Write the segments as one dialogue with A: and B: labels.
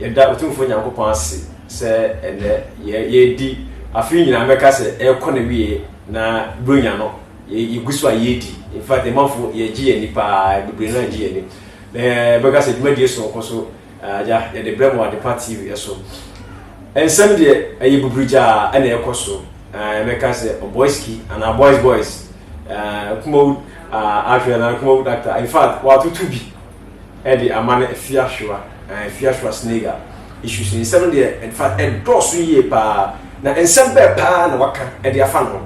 A: yɛda otumfo nyankopɔn ase sɛ ɛnɛ yɛdi afi nyina mɛka sɛ ɛkɔ na wie na bronya no yɛgusu a yɛdi in fact emanfo yɛgye yɛni paa bebree na gye yɛni bɛka sɛ dwumadie so nkɔ so agya yɛde brɛ mu Adepa TV so ensɛm deɛ ɛyɛ bubrigya ɛna ɛkɔ so mɛka sɛ Oboy Siki and our boys Kumawood Kumawood Actor in fact watutu bi ɛde amane Afia Schwarzenegger issues in seven deɛ in fact ɛdɔɔso yie paa na ensɛm bɛɛ paa na waka ɛde afa no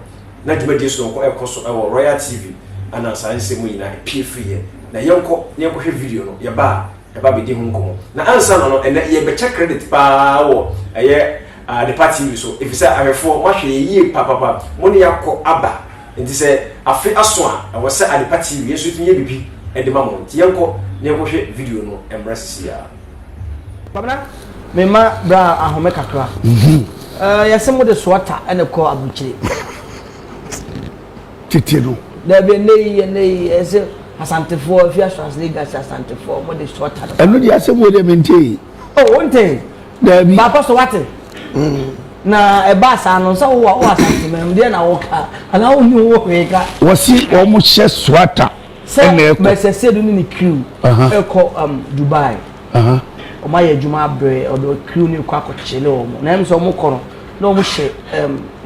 A: na dwumadie so nkɔ ɛkɔ so ɛwɔ Royal TV ana saa nsɛm nyinaa pie free yɛ na yɛnkɔ hwɛ video no yɛba bɛdi ho nkɔmɔ na ansa no ɛnɛ yɛbɛkyɛ credit paa wɔ ɛyɛ Adepa TV so efisɛ ahwɛfoɔ mahwɛ yie papa mo ne yakɔ aba nti sɛ afi aso a ɛwɔ sɛ Adepa TV yeso tumi yɛ bibi ɛde ma mo nti yɛnkɔ hwɛ video no ɛmra sisi ya
B: babana me ma bra ahome kakra yɛsɛ mo de soata ɛne kɔ abukyire
C: tete no
B: da be nei ɛsɛ Asantefo Afia Schwarzenegger Asantefo mo de soata
C: ɛno de asɛ mo de mente
B: wonte
C: da bi
B: ba ko so wate na eba sa no so wo asante mem de na wo ka ana wo ni wo hweka
C: wosi o mo hye soata
B: ɛne ko Asiedu ni crew ɛkɔ Dubai o ma ye juma bre o do crew ni kwa ko chele o mo na em so mo kɔ no na o mo hye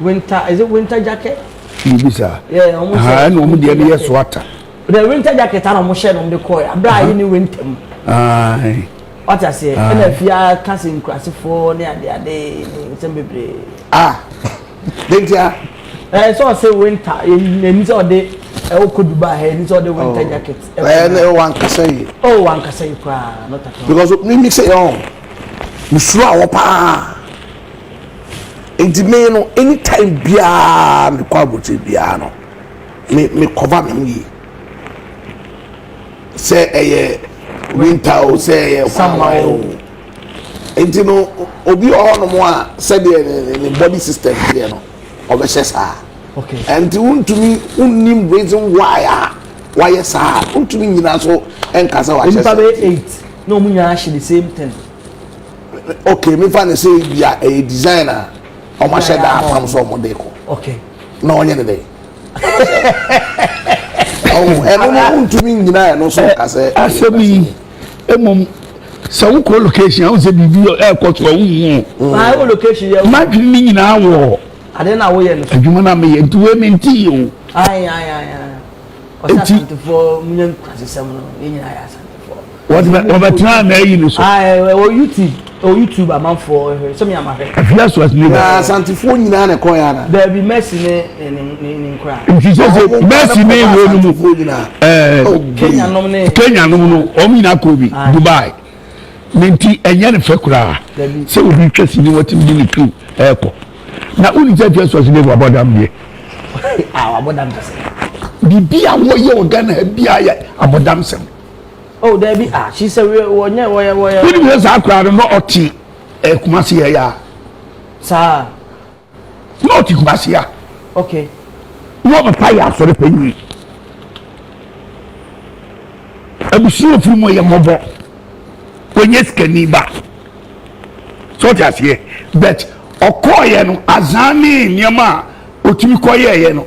B: winter is it winter jacket
C: bisa
B: yeah o mo hye
C: no mo de ye soata
B: the winter jacket na mo hye no de kɔ abra yi ni winter mu
C: ai
B: what I say na Afia cousin crasifo ne ade sembebre
C: dentia
B: so say winter ni so de o ko Dubai ni so de winter jacket
C: one kasai
B: one kasai kwa not at all
C: because me mix it on musuro awo pa enti me no anytime bia me kwa bote bia no me cover me yi say winter o say
B: summer
C: enti no obi ono mo a say the body system here no obehye saa
B: okay
C: and untumi unnim reason why saa untumi nyina so enkasa wa chese
B: Impa 8 no mu nya the same thing
C: okay me fa na say bia a designer o ma she da afam so mo de ko
B: okay
C: na onye ne de eno untumi nyina no so kase asemi emom so wo ko location wo se bibi e ko to wo
B: wo location ye
C: ma dwini nyina wo
B: ade na wo ye no
C: adwuma na me ye ntuwe me nti o
B: ai Asantefo munyan kwasesem no nyina ya Asantefo
C: what betra na yi no so
B: ai wo YouTube amanfo so me amahwe
C: Afia Schwarzenegger Asantefo nyina na ko ya na
B: there be mercy ne nkra
C: nti so mercy ne wo no mu Kenya no no o mi na ko bi Dubai nti enye ne fe kura se obi twasi ni wati bi ni tu eko na uni je Afia Schwarzenegger abodam die
B: abodam se
C: bibia wo ye o Ghana bia ya abodam sem
B: oh there be she say wo
C: uni we za kura no oti Kumasi ya
B: sa
C: no oti Kumasi ya
B: okay
C: wo ba ya so re panyi abusi ofuru mo ye mobo onye skani ba so ti asie but okoye no azani niema otumi koye ye no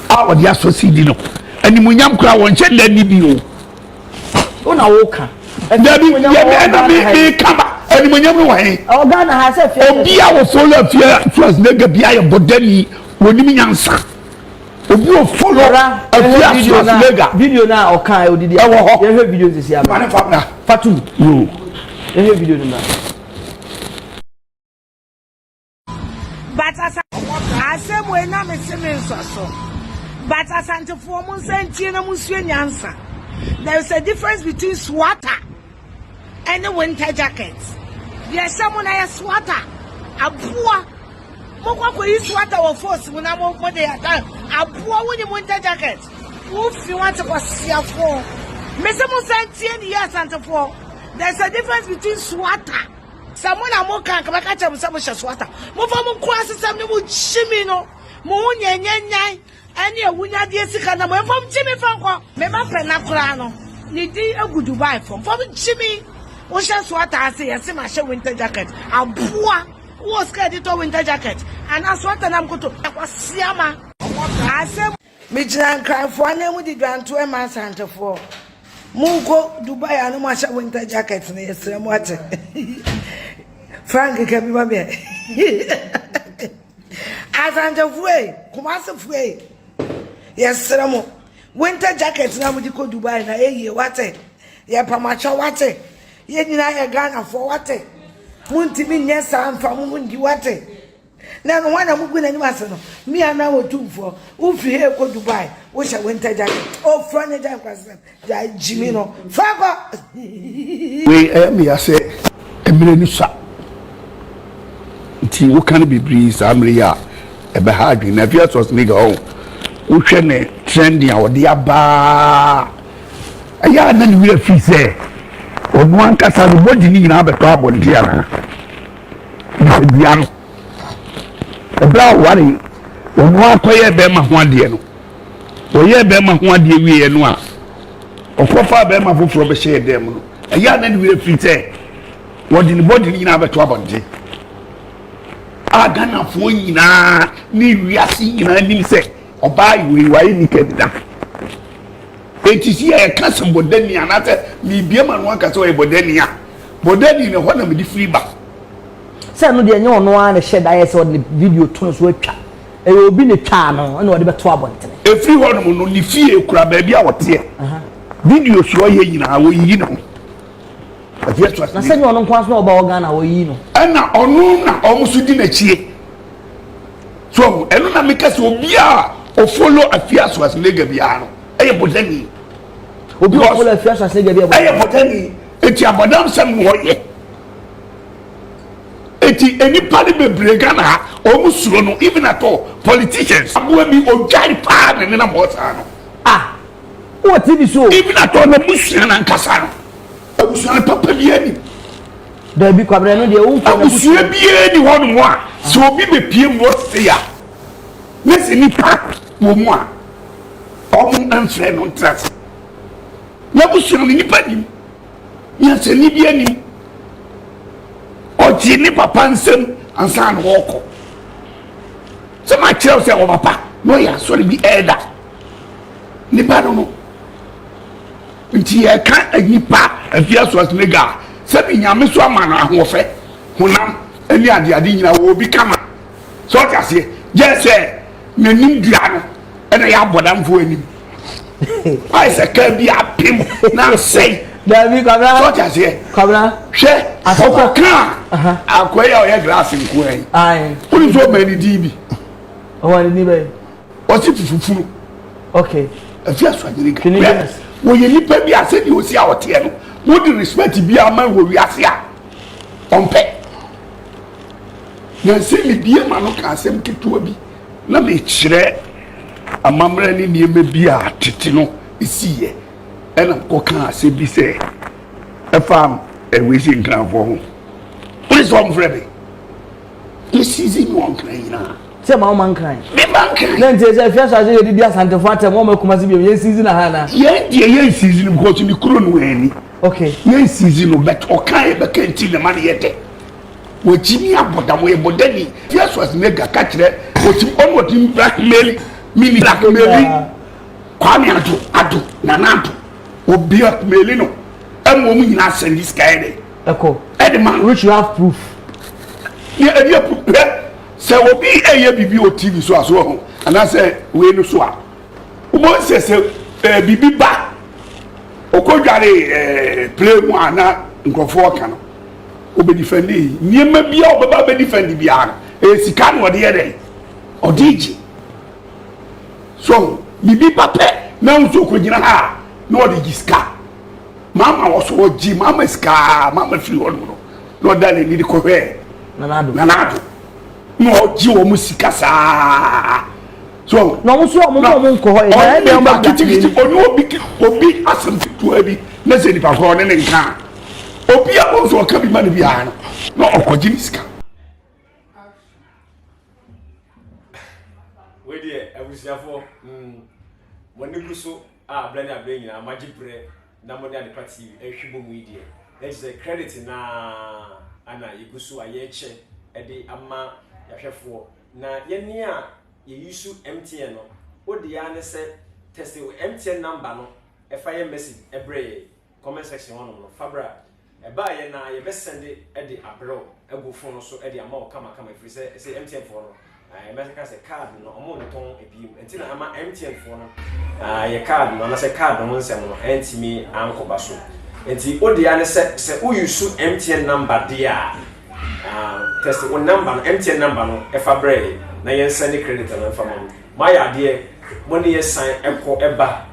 C: a odi asosidi no animunyam kura won che da ni bi
B: o na wo ka
C: da bi ye na mi kama animunyam no wan
B: o Ghana ha se Afia
C: obi a wo follow Afia Schwarzenegger bia ye bodani woni nyansa obi o follow Afia Schwarzenegger
B: video na o kan odidi
C: ye
B: he video sisi ama fatu
C: yo
B: he video na
D: but asem we na me se me nsoso but Asantefo mo sentie na musue nyansa there is a difference between sweater and a winter jacket. Yes, someone I sweater aboa mo kwa yi sweater or force when I'm over there aboa when you winter jacket if you want to go siafo me se mo sentie ni Asantefo there's a difference between sweater someone am kan ka ka chem some sweater mo fa mo kwa asem ni mo chimi no mo nyenyenyan ani awunya de sika na mo fa mo chimi fa nko me ma pe na kura no ni di agu Dubai from chimi Ocean sweater, I say, yes, my winter jacket. I'm poor. Who was scared to winter jacket? And that's what I'm going to. I was Siama. I said, Michigan cry for a name with the grand to a man Santa for. Mungo Dubai and no much winter jacket in the same water. Frank can be my man. Asante way, Kumasa way. Yes, sir. Winter jackets now with the go Dubai na ye wate. Ye pamacha wate. Ye ni na ye Ghana for wate. Munti mi nyesa amfa mundi wate. Na no wana mugu na nyimase no. Me ana otumfo. Ufi he go Dubai. Wo sha winter jacket. O front jacket kwasem. Ja jimi no. Fago.
C: We me ase emire ni sa. Nti wo kan be breeze amre ya. Ebe ha adwi na Afia Schwarzenegger o. Wo hwe ne trending a odi aba. Aya na ni we fi say. Onu ankasa no body ni nyina abeto abonde ara. Ni bia no. Ebra wari onu akoye be ma ho ade no. Oye be ma ho ade wie no a. Okofa be ma foforo be share dem no. Aya na ni we fi say. Wodi ni body ni nyina abeto abonde. Agana fo nyina ni wiase nyina nim se oba iwe waye ni kedida etisi e ka se bodani anate mi bia ma no aka se we bodani a bodani ne ho na me di free ba
B: se no de enye ono a ne sheda ye se o de video to so atwa e obi ne twa no na o de beto abontene
C: e free ho no ni fie kura ba bia wote video so ye nyina wo yi no
B: na se ono nkwa so oba Ghana wo yi no
C: ana onu na omusu di na chie so enu na meka se obi a o follow Afia Schwarzenegger bia no eye bodani
B: obi o follow Afia Schwarzenegger bia
C: eye bodani eti abodam sem wo ye eti eni pali bebre Ghana omusuro no even at all politicians abo mi o jari pa na mo sa no
B: what TV so
C: even at all na musia na nkasa no abusuan papa bia ni
B: da bi kwabra no de wo fo
C: abusuan bia ni ho no a so obi be pie mo se ya nesi ni pa wo mo a omu anfre no trust na abusuan ni pa ni ya se ni bia ni oji ni papa nsem ansa no woko se ma kire se wo papa no ya so bi elder ni pa no nti e ka anipa Afia Schwarzenegger se bi nyame so ama na ahofe honam ani ade nyina wo bi kama so kase je se nanim dua no ena ya bodamfo anim ai se ka bi apim na sei
B: da bi kwabra
C: so kase
B: kwabra
C: hwe akoka akoya o ye glass nko
B: ai
C: uni so mani dibi
B: o wani ni be
C: o ti fufuru
B: okay
C: Afia Schwarzenegger wo ye nipa bi ase di osi a wote no wo di respect bi ama wo wi ase a ompe na se mi bi ma no ka asem ketua bi na me kire amamra ni niema bi a tete no esiye ena ko ka ase bi se efam we si nkranfo ho wo so omfrebe isizi no nkran
B: se ma o man kran
C: me man kran
B: na nte se Afia Schwarzenegger di Asante fo atem o ma kuma se bi ye season na ha na
C: ye season because ni kuro no ani
B: okay
C: ye season no bet o kan e be kan ti na ma ye de wo jimi aboda mo ye bodani Afia Schwarzenegger ka kire wo ti on wo ti blackmail mini blackmail kwani adu na nanto o blackmail no em wo mu nyina send this guy de
B: eko
C: edman
B: which you have proof
C: ye proof se obi eye bibi o TV so aso ho ana se we no so a umo se bibi ba okodware play mu ana nkofo ka no obe defend niema bia obeba be defend bia no sika no de ye dey odiji so bibi pape na unso kogina ha no odiji ska mama wo so oji mama ska mama free ono no dale ni ko he nanado no ji wo musika sa so
B: no mo so mo nko ho e na e ba
C: kiti obi asem fitu abi na se ni pa ko ne nka obi a mo so ka bi ma ne bi a no okoji misika
A: we dey abusiafo woni guso a bla na bla nyina magibre na mo de Adepa TV ehwe bo mu die there's a credit na ana yigusu ayeche edi ama yahwefo na yeni a yeyisu MTN no odi ya ne se test MTN number no efa ye message ebre comment section one no fabra eba ye na ye be send edi abro egu phone so edi ama kama free say MTN phone no America say card no omo no ton ebi enti na ama MTN phone no ye card no na say card no nsem no entimi ankoba so enti odi ya ne se uyusu MTN number dia test one number no MTN number no efa bre na ye send credit no efa mo my idea money ye sign eko eba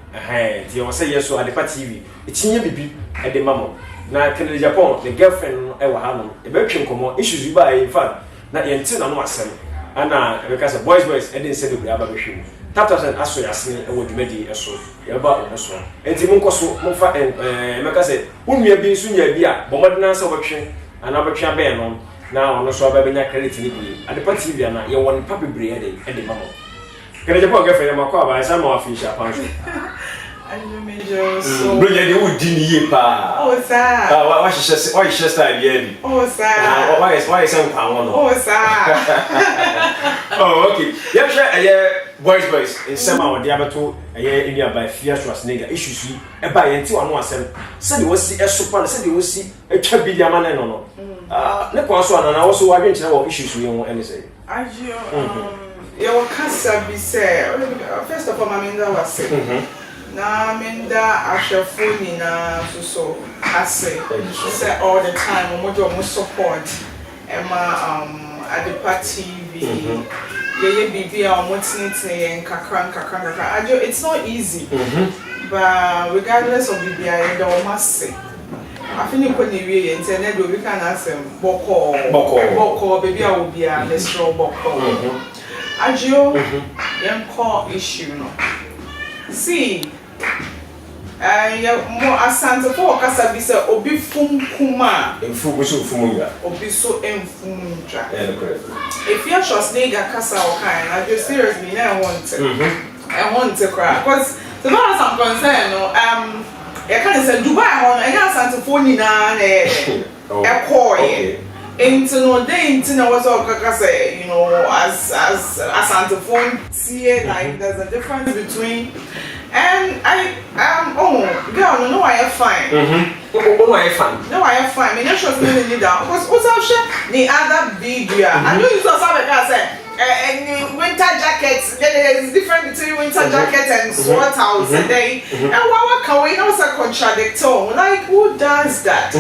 A: ti o say yeso Adepa TV etinye bibi e de mamo na Kennedy Japan the girlfriend no e wa ha no e be twenkomo issues bi ba in fact na ye nti na no asem ana because boys e dey say be aba be hwem tatosen aso yasne e wo dwumadi eso ye ba ono so enti mun koso mun fa meka say unua bi nso nya bi a bomodena se wotwe ana betwa be no na ono so aba benya credit ni bi Adepa TV na ye won papa bre e de mamo Kennedy Japan girlfriend ma kwa ba say ma Afia Schwarzenegger
E: so
A: bro ya de wudi ni ye pa
E: sir
A: why she style here bi
E: sir
A: why say nkan won
E: no sir
A: okay yeah sure boys in sema o dia beto any about Afia Schwarzenegger issues e ba ye nti wano asem se de wosi esopa se de wosi etwa bi dia ma no ne kwa so ana na wo so wadwen kire wo issues we ho any say
E: ajo your kasa bi say first of all maminda was say na minda ashafuni na so I say all the time we support Emma Adepa TV ye bibi a omotiniti nkakra it's not easy but regardless of bibi I don't must say I think when you internet we can ask boko baby I will be a let's draw boko ajo call issue no see mo Asantes for kasa bi se obi fum kuma
A: enfu go so fumunga
E: obi so enfumunja Afia Schwarzenegger kasa o kan I just seriously na I want to cry because the far as I'm concerned no I can say Dubai ho I Asantes for ni na e koye into no day into no was all say as Asantes for see like there's a difference between and I girl no I am fine.
A: Oh I am fine.
E: No I am fine. Me no shows me need that. Because also the other video. I know you saw some guys say and winter jackets there is different between winter jacket and sweaters and they and what can we know a contradictor like who does that?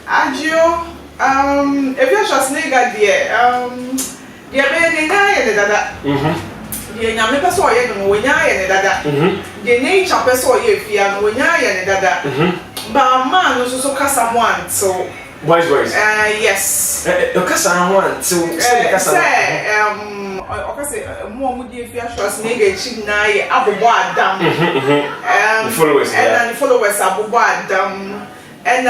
E: Ajo Afia Schwarzenegger there be dada the nyame person oye no wonya ye ne dada the nature person oye fia no wonya ye ne dada ba man no so kasa ho anto
A: boys
E: yes
A: the kasa ho anto say kasa
E: okase mo di Afia Schwarzenegger chi na ye abobo adam
A: followers
E: and followers abobo adam and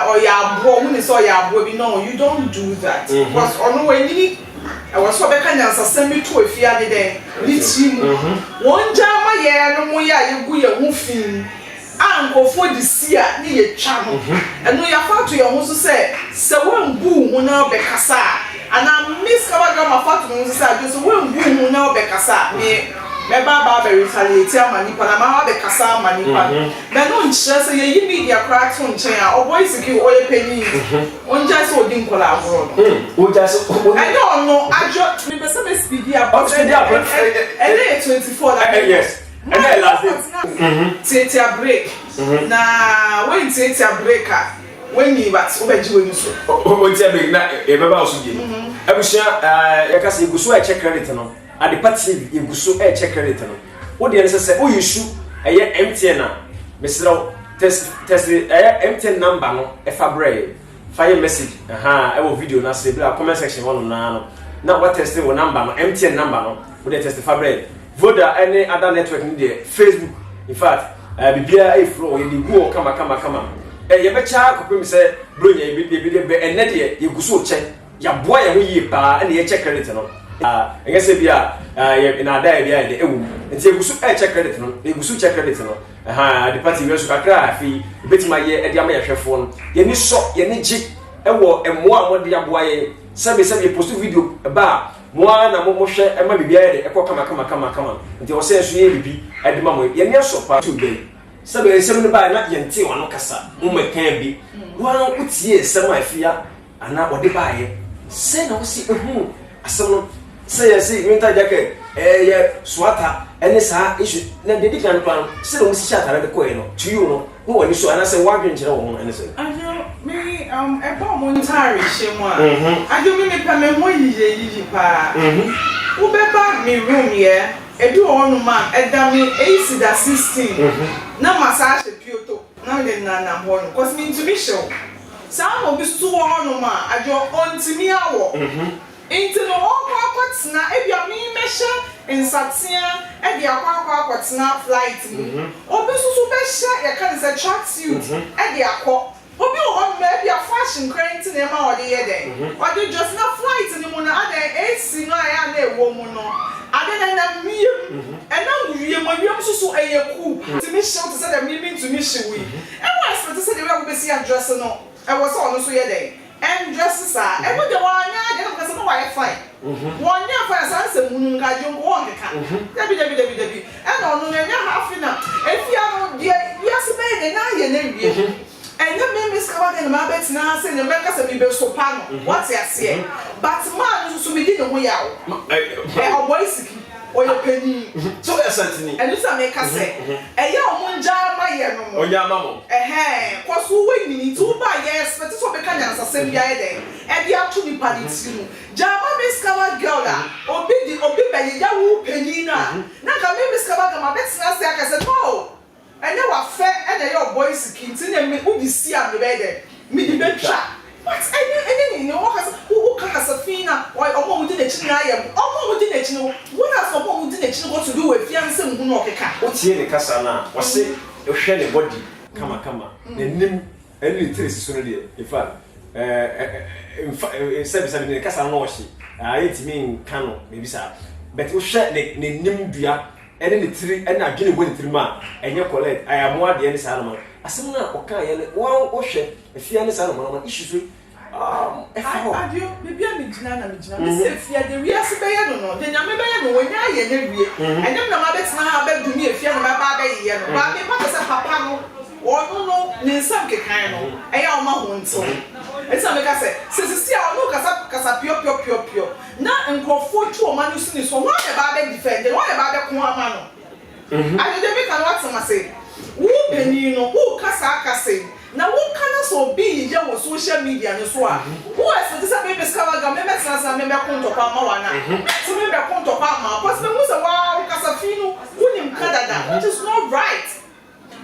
E: oya abo woni so oya abo bi no you don't do that because ono we ni I was so back and send me to Afia de team. One jama ye no mo ya ye gu ye ho fin. Anko for this year ni ye channel. And no ya fa to your ho so say wan bu ho na be kasa. And I miss kawaga ma fa to ho so say just wan bu ho na be kasa. Me baba be retaliate amani pa na ma be kasa amani pa. Na no nche say ye media crack to nche a Oboy Siki oye penny. Onja so din kola abroad.
A: Onja so
E: I don't know. I just me be say speedy about and 24 that
A: yes. And then last
E: take a break. Na when take a break when you was obeji when so.
A: O take break na e baba oso die. Abusia e ka say guso e check credit no. Adepa TV eguso e check credit no wo de say o yisu eye MTN na mesraw test MTN number no e fa bre fire message e wo video na say bla comment section one na what test wo number no MTN number no wo de test fa bre voda any other network ni de Facebook in fact bibia e flow ye di go kama ye be cha ko pem say bro nya e bi be enne de eguso check ya boy ye ho yi pa na ye check credit no I guess if you are in a day, the egusu check credit, no, egusu check credit, no, Adepa TV so kakra afi betima ye e dia ma yehwefo no ye ni so ye ni gi e wo emoa mo dia boa ye sabe post video ba moa na mo hwe e ma bibia ye e ko kama nti o se so ye bibi e de ma mo ye ni so pa to be sabe se no ba na ye nti wano kasa mo mekan bi wo utie se ma afia ana o de ba ye se na wo si ehu asem no se ye si winter jacket ye swata ene sa issue na de kan plan se no si chat na ko ye no to you no wo wani so ana se wa dwen kire wo ene se
E: ajo me e ba mo ntari shemu a ajo me pa me mo yiyi pa wo be ba me room ye e du onu ma e da me AC da 16 na massage pioto na de na ho no cause me to be show sa mo bi so onu ma ajo ontimi awo into the whole na ebia me mesha insatia e dia kwa na flight mu obi susu besha ya kan say track suit e dia kwa obi o me bia fashion current na ma odi ye den odi just na flight ni mu na ade AC no ya na ewo mu no ade na miem e na wiye mo wiem susu eye ku to me show to say that me to me shiwi e wa expect to say the way we see address no e was on so ye den and dresses are every the one ya dey because no why fine one ya for sense munu nga jo go nkeka debi and onu nya half na efia no de yes be na ye na wie and you me miss ka de ma bet na say ne meka se bi be so pa no what ya say but man so me di ne ho ya o Oboy Siki o ye penny
A: so Asanteni
E: and you say make say e ya o munja ma ye no
A: o ya ma mo
E: ko so we ni tu ba yes but so be kan yan sasem bia ye den e dia to ni paditi no jama miskawa girl a obi be ye ya wo penny na ka me miskawa ga ma bet na say aka say no and you wa fe and you Oboy Siki nti na me ubi si am be den me di betwa but any no what who can Safina or omo wudi na chi na ye omo wudi na chi no what has omo wudi na chi no got to do with fiance ngu no okeka
A: o tie ne kasa na wo se o hwe ne body kama na nim any trace so ne in fact sabe ne kasa no wo hye ayetimi nka no maybe sa but o hwe ne nim dua ene ne tiri ene adwene bo ne tiri ma enye collect ayamo ade ne sa no asem na oka ye ne wo hwe afia ne sa no ma issue so
E: adio bibia me gina me say fia de wi ase be ye no de nyame be ye no wonya ye na wie enyam na ma betina ha be dumi afia no ba be ye no ba be pa se papa no ono no ne nsam kekan no eya o ma ho nto esa me ka se si a ono kasa pio na nkofo tu o ma no sini so why e ba be defend why e ba be ko ama no adio de be kan what ma say wo peni no wo kasa na wo kana so bi ye wo social media no so a wo expect say me beskawa ga me metra me konto pa ma wana so me konto pa ma because me musa wa kasa finu wunim kadada which is not right.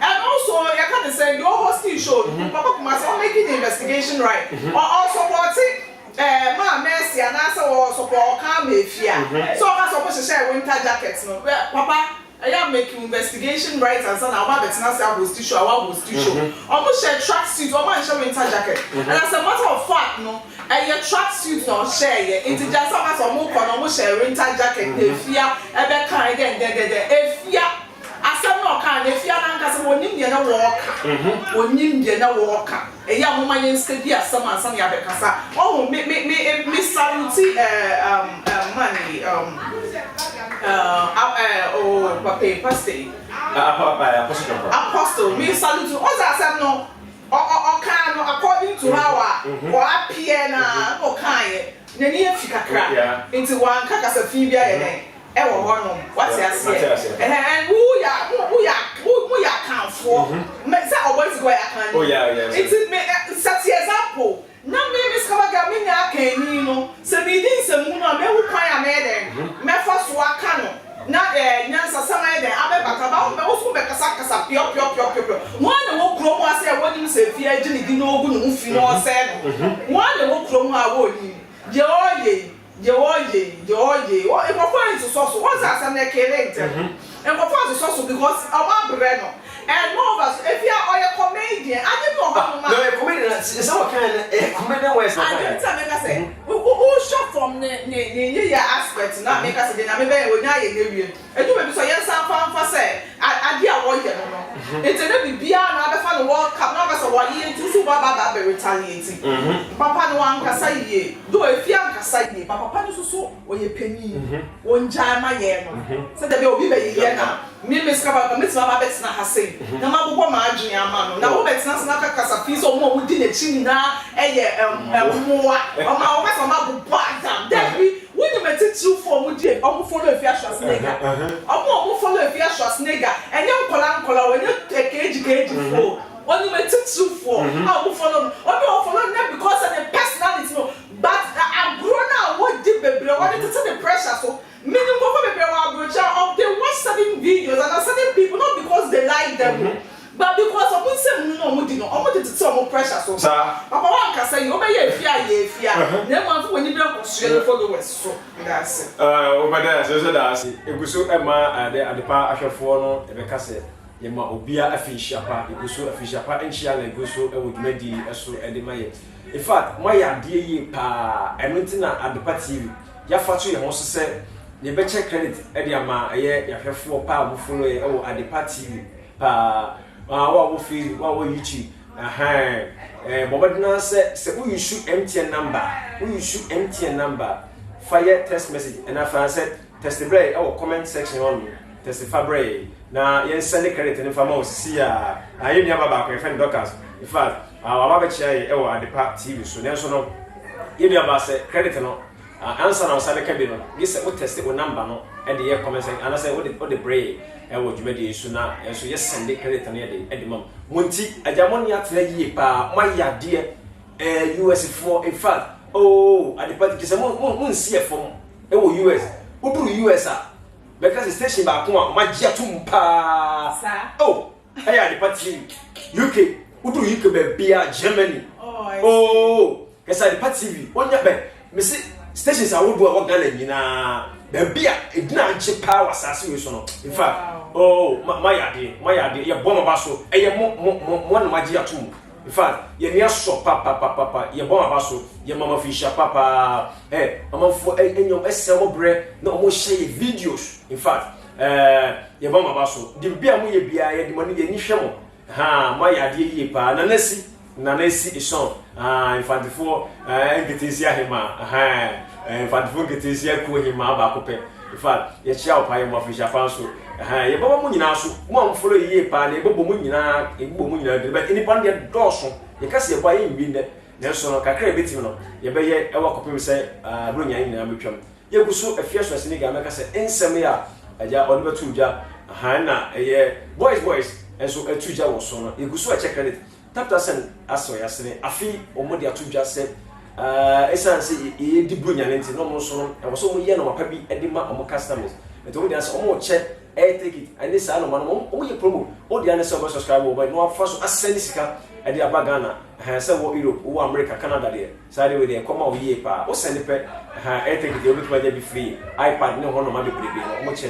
E: And also you can say your hosting show papa kuma say making the investigation right or also supporting ma mercy and also support come efia so ka support share winter jackets no papa I am making investigation right and son our betina say I was tissue almost share track suit or man share winter jacket and as a matter of fact no your track suit no share ye it just as a more almost share winter jacket the fear ebe kan again the fear asem no kan the fear na nka se wonim ye na walk e ya mo man steady asem ansan ya be kasa oh me salute money apostle me salute oza asem no kan no according to how or appear na o kan ye na ni afikakra into one kakasa fibia ye den e wo ho no what you say and who ya kan for me say Oboy Siki ya kan
A: oh yeah
E: it me set example na me miskawa ga me nya kan ni no se me din se mu no me hu kwan ya me den me fa so aka no na nyansa sama ye den abe bakaba me wo so be kasa pio mo na wo kro mo ase wo nim se fi agi ni di no ogu no fi no se no mo na wo kro mo a wo ni je oye o e ko fa nso so what's that some na kere ntem and ko fa so because our brand no And more of us, if you are a comedian, I didn't know how
A: no, a comedian, it's all kind of a comedian way.
E: I say, who shot from the aspect, not make us a dynamic with Naya. And do it so yes, I'm found for say, I dear warrior. It's a little bit beyond other fan World Cup, not as a 1 year to Subaba retaliating. Papa no one Casai, do a fiam Casai, Papa so or your penny, one jama yen. So there will be a year now. Miss Cabba, Miss Mabets na Hase, no matter what margin, man. Now, it's not a piece of more within a chin now, and more. When you met it too for Mudi, almost follow Afia Schwarzenegger. Almost follow Afia Schwarzenegger, and young Colan when you take age for. When you met it too for, I will follow. I follow them because of the personality. But I'm grown out. What did baby? I wanted to see the pressure. So, minimum of baby, they watch certain videos and certain people, not because they like them. But because of what's no more, I wanted to tell more pressure. So, Papa can say, you may fear. Never when you don't followers. So, that's it.
A: Over there, so that's it. It was so Emma and the Adepa Afia Schwarzenegger, the Cassette, Yema Obia Afia Schwarzenegger, it was so Afia Schwarzenegger, and she and go so with Medi, so and the Maya. In fact, my idea, pa, and went at the party. Yafatu, you also said, the better credit, Ediama, a year, you have 4 pounds, follow at the party. What will feel, what will you cheat? Bobadina said, who you shoot MTN number? Who you shoot MTN number? Fire text message. And I said, test the break, our comment section on test the fabric. Now, yes, send the credit and if I'm see, I ain't never back with friend doctors. In fact, our Adepa at the TV, so there's no, if you have said credit or not. Answer now, Sabe Cabino. Yes, what test it with number no, and the year comments, and I say, what the brave, and what you made sooner, and so yes, send the credit on the mom. Munti, Agyeman yet, pa, my dear, US4, in fact, oh, at the party, someone see a form, US, who do US because the station back one, my Jatum pa, oh, I had the party, UK, who do UK be Germany, oh, yes, I the party, one year back, Miss. Stations I would do a Ghana, the beer, it not power assassination. In fact, oh, my idea, your bomber basso, and your one my dear tomb. In fact, your near shop, papa, your bomber basso, your mama fisher, papa, I'm for your SL bread, no more shady videos. In fact, your bomber basso, the beer, the money, the initial. Ha, my idea, pa, Nanesi is on. In fact, before get is Yahima, in fact, before get is Yakuhima Bacope. In fact, your child pie of Fisher Fanso. Yeboah Munina, one follow ye pan, a Bomunina, in Bomuna, but any pandit Dawson, you can see a buying being there. Nelson or Cacre Bitino. Yebay, a walk up say, bring in Amichum. You go so a fierce Schwarzenegger, make us in Samia, a ya Oliver Tuja, Hannah, a year, boys, and so a Tuja was son. You go so a check credit. Taptasen aso yasene afi omodi atuja se essence e di bunya nti no mo so e wo so mo ye no mapa bi e di ma omo customers e to we dey say omo che e take it and this ano man omo ye promo o dey an say subscribe o no afa so asend sika e dey abagana ha say wo Europe wo America Canada dey say we dey come o ye pa o send pe ha e take it e obi to be free iPad ne ho no ma be brebe no omo che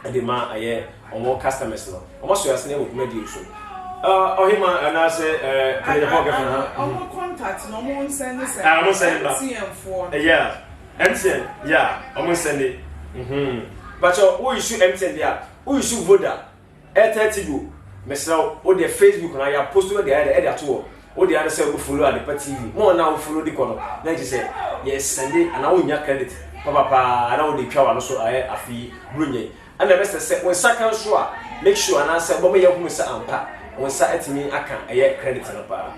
A: e dey ma aye omo customers no omo so yasene wo kuma di so Ohima and I say,
E: I'm contact, no one send this.
A: I'm sending
E: that.
A: Yeah, MTN, yeah, I'm sending. But who you shoot MTN there? Who you shoot Voda? 30 go. Myself, or their Facebook, and I post to the other tour. Or the other side will follow at the TV. More now follow the corner. Then she said, yes, Sunday, and I will not credit. Papa, I know the power, also I feel Brunei. And the rest said, when second sure, make sure and answer, but me, you say, I'm when sat me, I can a year credit in a bar.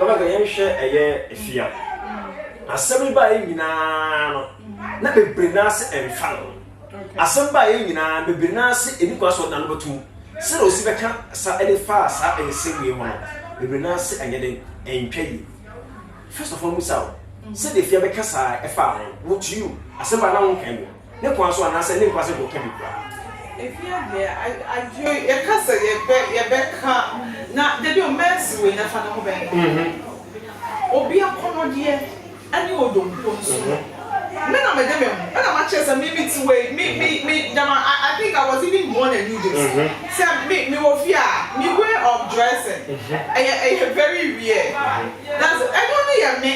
A: But I share a year if you are. Somebody by Mina, not be Brinasi and Fallon. As somebody in a Brinasi in Equas number 2. So, Sivaka, Sir Eddie Fast, and sing one. The Brinasi and getting and pay. First of all, Miss Out. Said if you have a Casa, a farm, would you? As somebody now can you? No one so I said, Nick was a book.
E: If you're there, I do your casa, your back. Now, they don't mess with a fan of bank. Or be a commodity, and you don't. Men are my demon, and I'm a chess and maybe to wait, me, I think I was even born a new day. So me way of dressing. I very weird. That's I don't know me.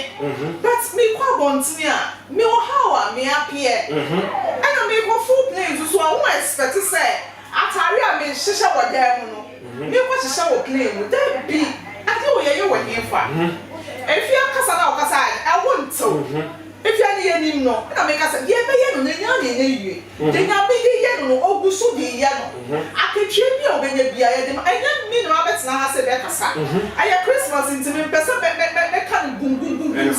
E: But me kwa bontia. Me how me appear. And I me go full plane so I won't expect to say atari a me shisha wa dem no. Me kwa shisha wa plane that be I think we are you fa. If you kasa na kasa I want to. If you are near him, no, I make us a year by year, then I'll be the year, or Gusu the yellow. I can treat me when you be a I don't mean Roberts now has a better son. I have Christmas into me, can boom boom boom, and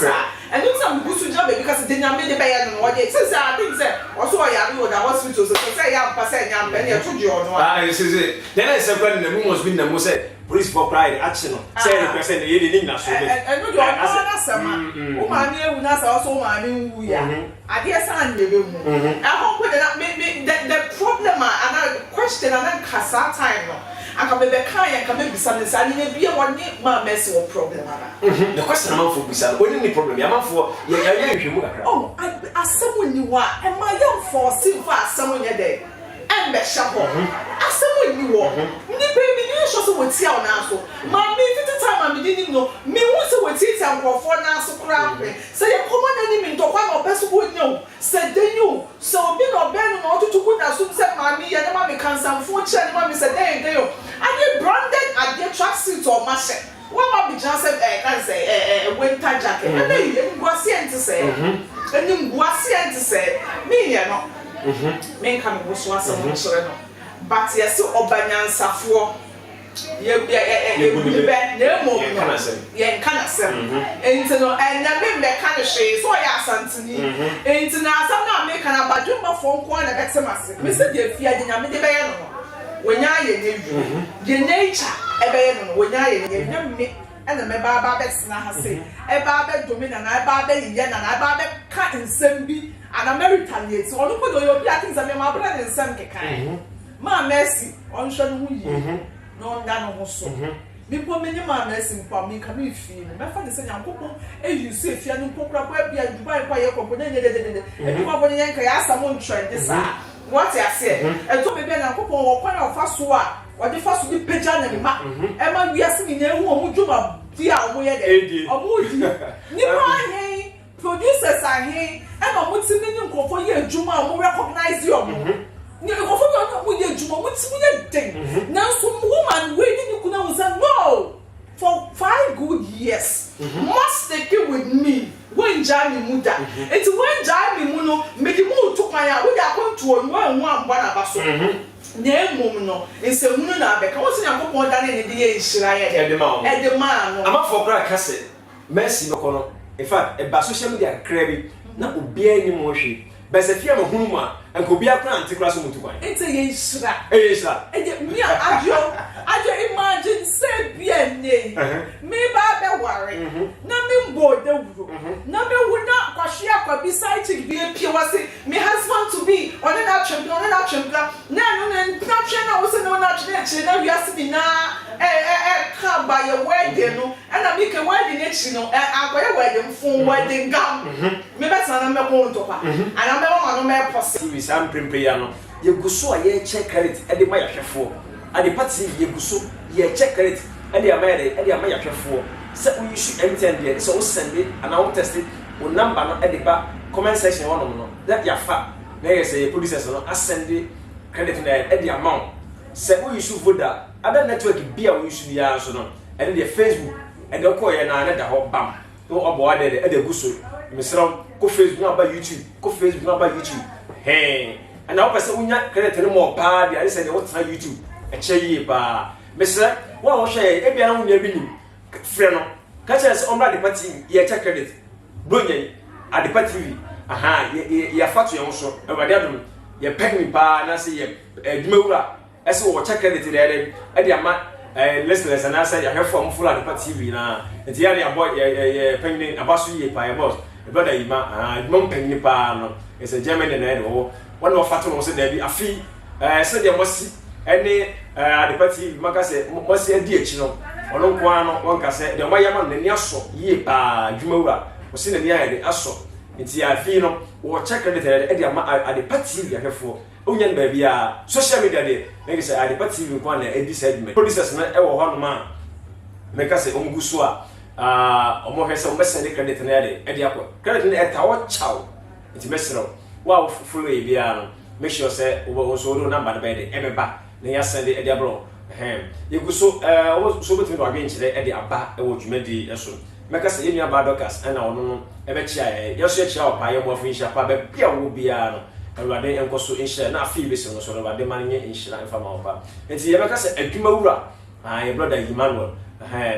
E: do some Gusu job because it did not mean the bayan or what it says. I think that also I have you that was to say, I'm passing, I'm very to you.
A: This is it. Then I said, when the moon was been the most police for pride action. Say the person the year not so.
E: And you are summer. Woman, we also we are. I guess I'm the room. I hope that maybe the problem and I question and then cast time. I can be kind and can be something. I need to be one my mess or problem.
A: The question I'm for bizarre. What is the problem? I'm for oh,
E: I someone you are, and my young for silver someone a day. And be sharp. I someone you are. Me baby, you should with you now. So, my me time I didn't know. Me want to teach and go for now so crap. So you come on enemy to one of best would know. Said they knew. So being or Ben or to put as soon said mammy and mammy can some fortune. Mammy said they and you branded at the tracksuit or machine. What might be just I can say a winter jacket. And then you was to say. And you was to say me, you know. Men come was once a month. But yes, so Obanyan Safowaa. You can't say. And then make kind of shade, so I asked Anthony. And now some not make an Badu phone call and a better massive. Mr. Afia didn't when I the nature, a bayan, when I me and the Babes Nahasi, a Babet Domin and I Babet Yen and I Babet cut in Sembi and American yet. So all put your blackings and my brother in some kind. Ma mercy, on Shan. No, that no so. Before many mercy for me, can you feel? My father said, Uncle, and you say, if you are no proper web, you buy by your component, and you are going to ask someone to this. What I said, and told me, Uncle, or one of us who are, or the first will be Pejan and Mac. Emma, we are seeing a woman who do a dear way or moody. Nipa, producers are here, and I'm what's in the new for you, Juma will recognize you. You go for your Juma, what's with thing? Now, some woman waiting, you could say no for 5 good years. Must take it with me when Jamie Muda. It's when Jamie Muno make you move to my eye. We are going to one basso. Nemuno, it's a Muna back. I was in a more than any day. At the man, I'm up for crack cassette. Mercy, no. In fact, a social media crabby, not would be any motion. But if you have a humor and could be a plant to class to one. It's a yes, I imagine, say, bien, maybe I worry. Nothing bored the room. Nothing would not Kwashiaka beside to be a pure me husband to be on an action, no, not channel was no natural. Now you have to be now come by your wedding, and I make a wedding, you know, and I wear a wedding for wedding gown. Maybe that's another point of and I'm a possible. I'm Primpiano. You go so a check credit at the Maya for. Adepa you go so ye check credit at the American at the Maya for. So we should enter there. So send it and I'll test it. With number at the comment section one that your fat. There is a producers I send the credit at the amount. So we should vote that. Other network be a we should be answered. And then Facebook and the call and another whole bam. No about at the Gusu. Mr. Go Facebook now by YouTube. Go Facebook now by YouTube. Hey. And now, person, we not credit no more. Party, I said, what's on YouTube? A cherry bar. Mister, what was say? If you don't have friend, catch us on the party, ye check credit. Bring at the party. Aha, ye fat you also. Over there, ye peg me bar, and I say, Mura. As well, check credit there. At the amount, listeners, and I said, I have from full at the party now. And the other boy, penny, a boss, ye by a boss. Brother, Mom penny bar. It's a German and Edo. One of Fatima was there be a fee. Said there must see any the party, Macase, must see a dear chino. Or no one cassette, the Wayaman, the Niaso, ye pa, Jumura, was in the near the Asso.
A: nti Afia no wo check credit e de ama Adepa TV ahwefo onyan ba bia social media de make say Adepa TV kwa na edi segment producers na e wo ho no ma make say omguso a omo hwese o mesend credit na e de akọ credit na e ta wo chaw nti mesero wa follow e bia no make sure say wo so do number be de e be ba na ya send e de abro yeguso so betimi do adwen kire e de aba e wo dwumadi eso make say enu aba dokas na ono no e be chia yeso chia opa ye mo afin shapa be bia wo bia no Awurade enkoso inhyira na afi besi no so Awurade man nye inhyira mfa ma opa enti ye beka se adwuma wura ye brother Emmanuel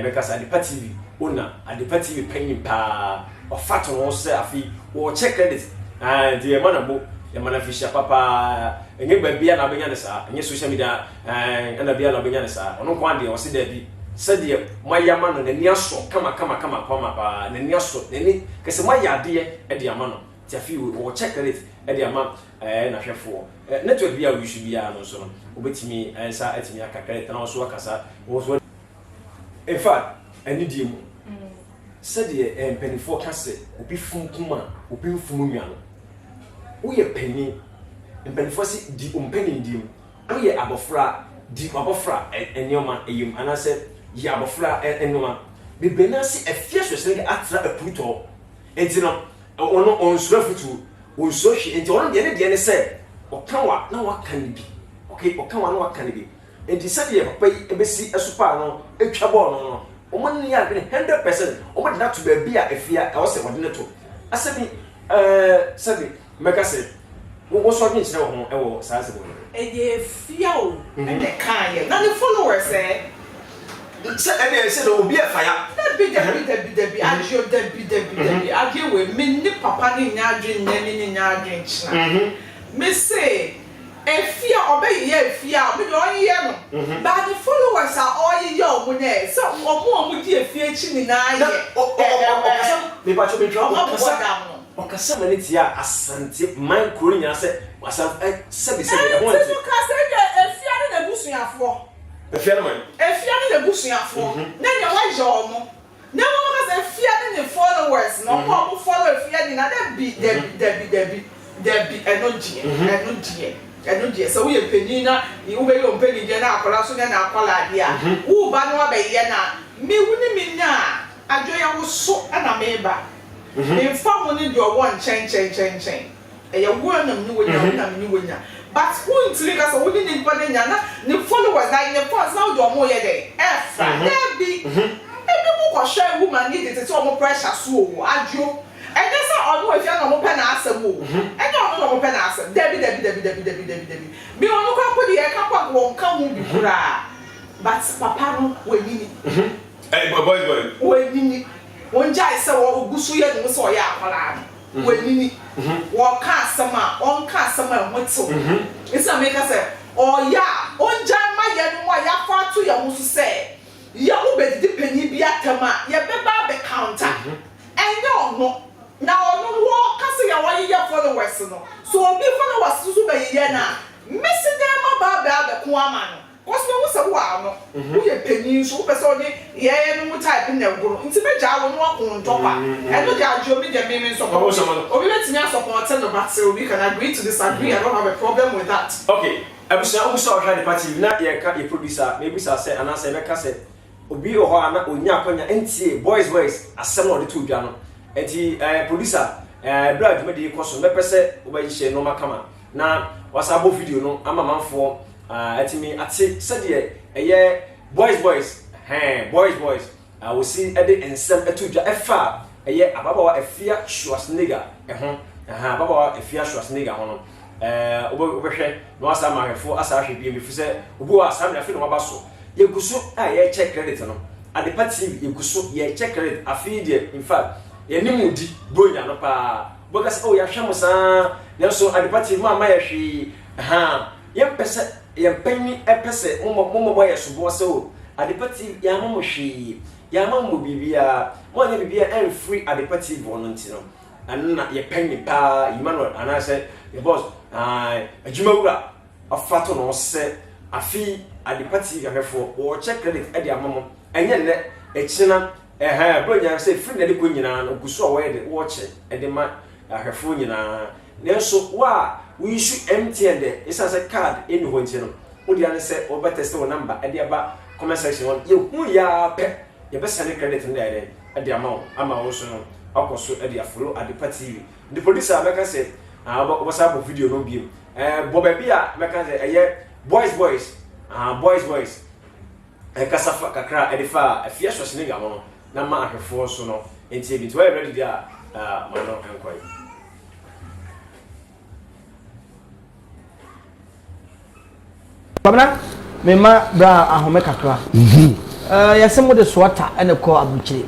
A: beka se Adepa TV ona Adepa TV panyin pa ofato no se afi wo check credit enti ye manabo ye manafisha papa enye ba bia na benya ne sa enye social media na bia na benya ne sa ono kwa de o se da bi sɛdeɛ mayama no n'ani aso kama pa n'ani aso n'ani kɛse mayade de ama no tiafi wo check credit de ama na hwɛfo network bia wo should bia no so no obetimi ensa atimi aka credit na so akasa wo so in fact ani die mu sɛdeɛ mpanifo kase obi funkuma obi mfumu nwa no wo yɛ pani mpanifo se di ompani di mu wo yɛ abofra di abofra enyoma eyim anase ya abofra enoma bibena si Afia Schwarzenegger atra aputo enti no ono onsura futu onso hwe enti ono de ne se okanwa na waka ne bi okay okanwa na waka ne bi enti se de papa yi ebesi esupa no etwa ball no omo ne ya be 100% omo de that to be a Afia e wo se wode ne to asabi sabi mega se wo so de nkyere wo ho e wo saa se bo
E: ye Afia o and the kind na the followers
A: say say no be a fire
E: David ajo David Agyeman me ni papa ni nyadwen nani ni nyadwen china me say Afia obey ye Afia me do ye no but the followers are all ye o mo na so omo di Afia chi ni na ye
A: me ba cho me draw okasa mane tia Asante man kuro nya se wasam se be e ho ati
E: so ka se Afia ni na busuafo
A: Afia man
E: Afia ni na busuafo na nya wa je omo na mo ka se Afia ni followers no mo follow Afia ni na David eno die so we penyi na wo be yo penyi je na akola so na akola de a wo ba no ba ye na me wuni me na adwoya wo so na me ba me fa mo ni de o won chen e ye wo na me ni wonya but who intiri ka so wo ni nipa na nya na ni followers na in force na wo do mo ye de efra na bi ebi mo ko share woman ni de o mo pressure so o adwo and that's how I Afia no mo pe na asem o and no mo pe na asem David me onu kwa ko de e ka kwa won ka hu bi kura but papa no wenini
A: hey boy
E: wenini won jai se wo gusu ye no so ya akwala wenini wo ka asem a on ka asem a moto isa me ka se o ya on jai ma ye no ya fa to ya musu se ya wo be di panyi bi atama ye be ba be counter and no now no wo kase ya wa ye followers no so obi followers so be ye na mesi dem ba ko ama no cause me wo se wo ano wo ye panyin so wo person ni ye no type na guru nti be ja wo no akon topa e no ja jo mi de me so ko obi let me support no but say obi can agree to disagree. I don't have a problem with that.
A: Okay abusa Ohene David na ye ka ye producer maybe say anasa be ka say obi o ho ana onya akonya entie boys asem no de to dwa no enti producer brad me de koso me pese obayihye no makama na wasabo video no ama manfo atimi ate sede eye boys boys we see ede ensem etudwa efa eye ababawa Afia Schwarzenegger ho ababawa Afia Schwarzenegger ho no obehwe no asa mahefo asa hwe bi mefu se obu asa me afi no mabaso yeguso ye check credit no Adepa TV yeguso ye check credit afi de in fact ye nimudi bronya no pa boga se o ya hwemo sa ye so Adepa TV ma ya hwe ye pese ye panyi epese mo boye so bo se o Adepa TV ya mo hwe ya mo bibia mo ne bibia en free Adepa TV wono ntino anna ye panyi pa Emmanuel anase ye boss Agyeman wura afato no se afi Adepa TV ahwefo wo check credit e de amamo enye ne echina bronya say free na de ko nyina no guso wo ye de wo che e de ma ahwefo nyina nenso wa we issue MTN de isa say card eni ho nti no wo dia ne say wo betest wo number e dia ba comment section won ye hu ya pe ye be send credit nda ere e dia ama wo so no akoso e dia follow Adepa TV the producer make say what's up video no game boba bia make say eye boys boys e kasafa kakra e defa Afia Schwarzenegger no na ma ahwefo so no enti bi to ready dia mano enkwai
B: Babna mema bra ahome kakra yasemo de swata ene ko abuchire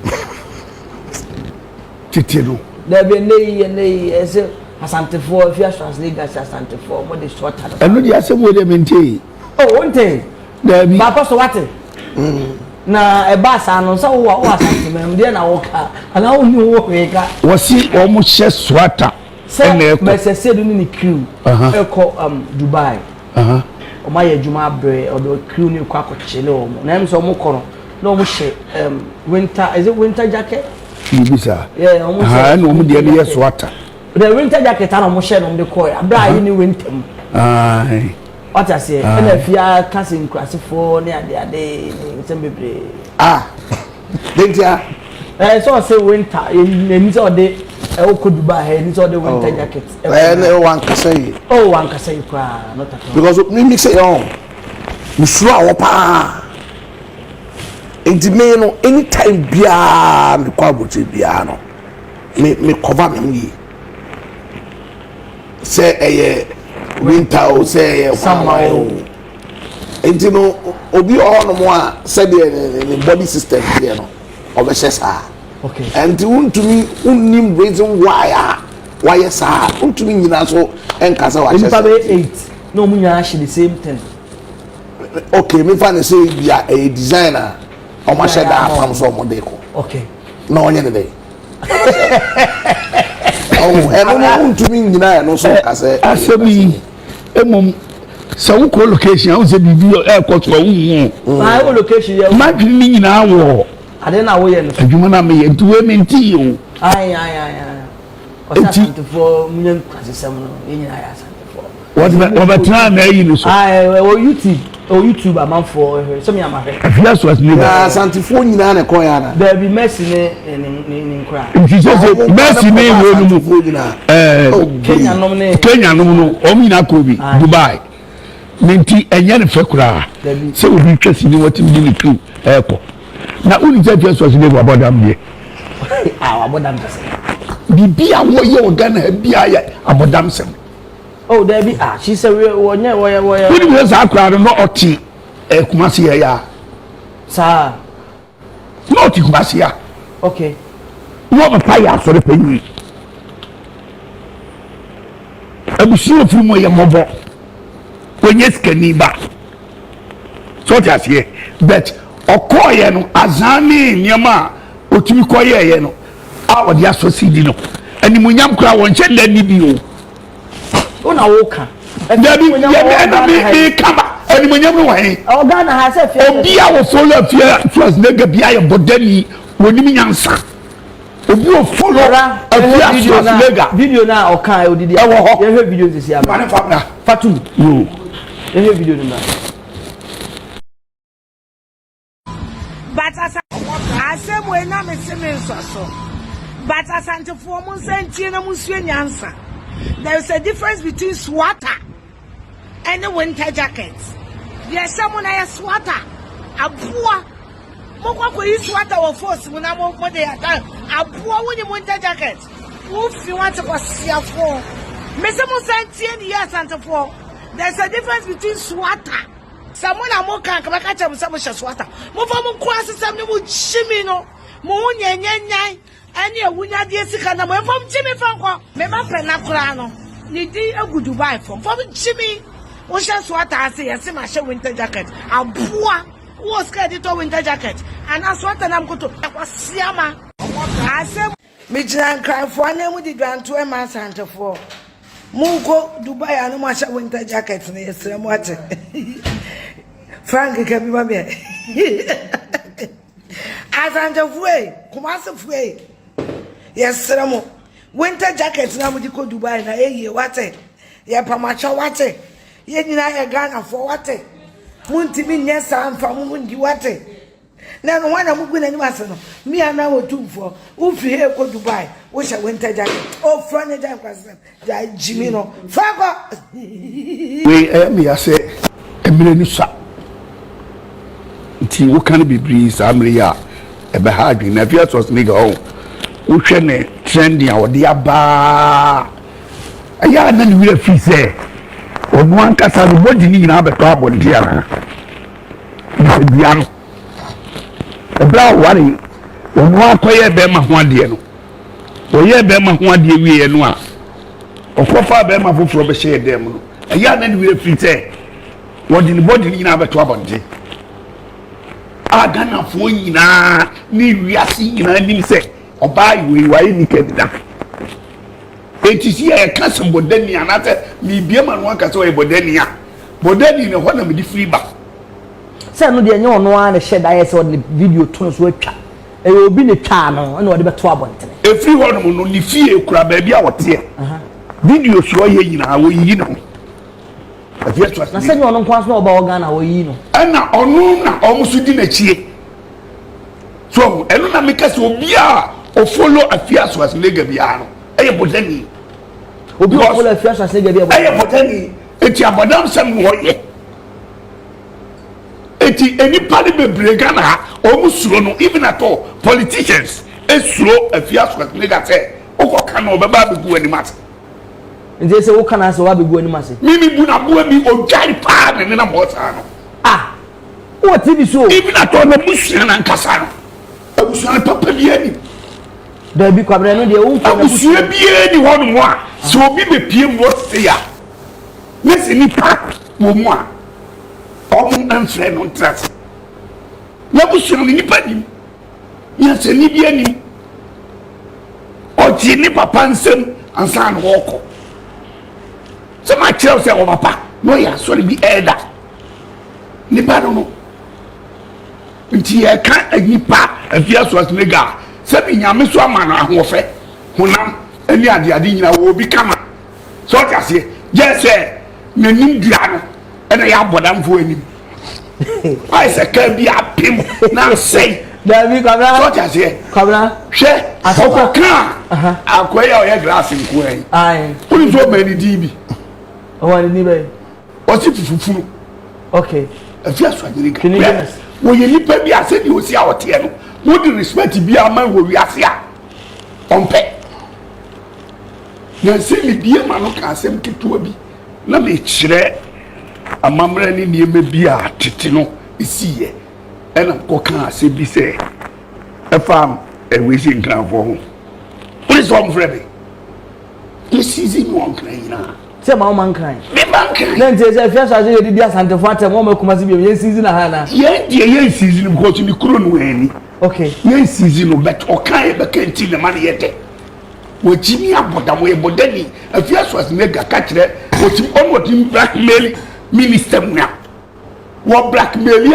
C: titino
B: da be nei ese asantefo Afia Schwarzenegger asantefo mo de swata
C: eno de yasemo de mente
B: oh wonte
C: da bi
B: ba paso wate na e ba sa no so wo asante mem de na wo ka ana wo ni wo weka
C: wasi o mo hye swata
B: ene ko be se Asiedu ni crew e ko Dubai Oma Agyeman abre odo crew ni kwa kochele omo na em so mo koro na omo hye winter is it winter jacket
C: ibisa
B: yeah omo hye
C: no omo de ne swata
B: the winter jacket na omo hye no de ko abra yi ni winter mu
C: ai
B: what I say na Afia cousin crasifo ne ade sembebre
C: dentia
B: so say winter ni so de oko Dubai ni so de winter jacket
C: no one can say
B: one can say kwa not at all
C: because me mix it on me sure awo pa enti me no anytime bia me kwa boche bia no me cover me say winter o say summer enti no obi o no mo a say the body system there no obehye sa
B: okay
C: and unnim reason why sir untumi nyina so enkasa wa chese
B: 8 no munya she the same thing
C: okay me fa na say bia a designer o ma she da apam so mo de ko
B: okay
C: na onye ne dey no untumi nyina no so kase asebi emom so ko location how say bibi e ko to wu
B: my location ya
C: ma dwini ni nyina wo
B: ade na wo ye no
C: adwuma na me ye ntuwe me nti o
B: ai Asantefo munyan kwasesem no nyina ya Asantefo
C: what try na yi no so
B: YouTube amanfo so me amahwe
C: Afia Schwarzenegger Asantefo nyina na ko ya na
B: there be mercy ne nkra
C: nti so mercy ne wo no mu Kenya nom no o mi na ko bi Dubai nti enye ne fe kura se obi twasi ni watim ni tu eko na uni je Afia Schwarzenegger abodam die
B: abodam kase
C: bibi a wo ye ogana bia ya abodam sem
B: oh there be she say wonya wo
C: uni be sa kura no oti Kumasi ya
B: sa
C: no oti Kumasi ya
B: okay
C: wo ba pa ya so re panyi abusi ofu mo ye mobo onye skani ba so ti asie but okoye no azani niema otumi koye ye no a wodi asosidi no animunyam kura won che da ni bi
B: o na wo ka
C: da bi ye na mi kama animunyam no wan
B: o ga na ha se fie
C: obi a wo follow Afia Schwarzenegger bia ye bodani wonimi nyansa obi o follow Afia Schwarzenegger
B: video na o kan odidi ye he video sisi ama
C: mane famna
B: fatum
C: yo
B: ye he video na
D: but asem we na me semen so but Asantefo mun sentie na musue nyansa there is a difference between sweater and a winter jacket there someone na sweater abua mo kwa yi sweater wo force mo na mo de ata abua wo ni winter jacket wo fi want to siafo me se mo sentie ni Asantefo there is a difference between sweater someone na mo kan ka ba ka cha mo se mo sweater mo fa mo kwa sesam ni mo chimi no mo nyanyanyan ani ewunya de sika na mo fam chimi fanko me ma pe na kura no ni di agu Dubai fam chimi wo sha sweater ase yesi ma she winter jacket abua wo ska di to winter jacket and sweater na mkoto kwasiama ase mi jiran krafo na mu di dwanto e ma Asantefo mu go Dubai anu ma sha winter jacket na yesre mo ate Frank ka bi ba be Asantefo Kumasi fue yesre mo winter jacket na mo di ko Dubai na ye wate ye pamacha wate ye nyina ye Ghana for wate muntimi nyesa amfa mu ndi wate na no wana mugu na nyima no mi ana wotumfo wo fi he ko Dubai wo sha winter jacket o front jacket kwasem ja jimi no fago
C: we me ase emire ni sa nti wo kan bibiri sa amire ya ebe ha adwi na Afia Schwarzenegger o wo hwe ne trending a wo de aba aya na ni we fi se onu ankasa no body ni nyina abeto abonde ara ni bia no ebra wari onu akoye be ma ho ade no oye be ma ho ade wie no a okofa be ma foforo be hye dem no aya na ni we fi se wo di ni body ni nyina abeto abonde agana fo nyina ni wiase nyina nim se oba yi wayi ni kedida etisi e ka se bodani anate mi bia ma no aka se o bodani a bodani ne ho na me di free ba
B: se no de nye ono a ne sheda ye se o de video to so atwa e obi ne twa no na o de beto abonte
C: e free ho no ni fie kura ba bia wote video so ye nyina wo yi no Afia Schwarzenegger
B: na se nye ono nkwa so na oba Ghana wo yi no
C: ana onu na omusu di na chie so enu na meka se obi a o follow Afia Schwarzenegger bia no eye bodani
B: obi o follow Afia Schwarzenegger bia
C: eye bodani eti abodam sam wo ye eti eni pali bebre Ghana omusuro no even at all politicians esuro Afia Schwarzenegger say okoka na obeba begu animat
B: nje se wo kana se wa begu animase
C: mimi bu na bo bi ojari pa na na mo sa no
B: what TV show
C: even at all na musia na nkasa no abusuan papa bi ani
B: da bi kwabra no de wo mfa na
C: abusuan bi ani ho no a so obi be pie mo se ya nesi ni pa wo mo a omu anfre no trust na abusuan ni pa ni ya se ni bi ani o ti ni papa nsem ansa na woko se ma kire se wo papa no ya so bi elder ni ba no nti e ka agipa Afia Schwarzenegger se bi nyame so ama na ahofe honam ani ade nyina wo bi kama so tiase je se nanim dua no ena ya bodam fo anim ai se ka bi apim na sei
B: David kwabra
C: so tiase
B: kwabra
C: hwe akoka akoya o ye glass nko
B: ai
C: uni so mani dibi
B: o wani ni be
C: o si fufufuru
B: okay
C: Afia Schwarzenegger wo ye nipa bi ase di osi a wote no wo di respect bi ama wo wiase a ompe na se mi bi ma no ka asem ketua bi na me kire amamra ni niema bi a tete no esiye ena ko ka ase bi se efam we si nkranfo ho wo so omfrebe this is in one crane
B: se ma o man kan
C: me man kan
B: na nje se Afia Schwarzenegger di Asante fo atem o ma kuma se bi ye season na ha na
C: ye season because ni kuro no ani
B: okay
C: ye season no bet o kan e be kanti le man ye de wo jimi aboda mo ye bodani Afia Schwarzenegger ka kire wo tim on wo tim blackmail minister mu na wo blackmail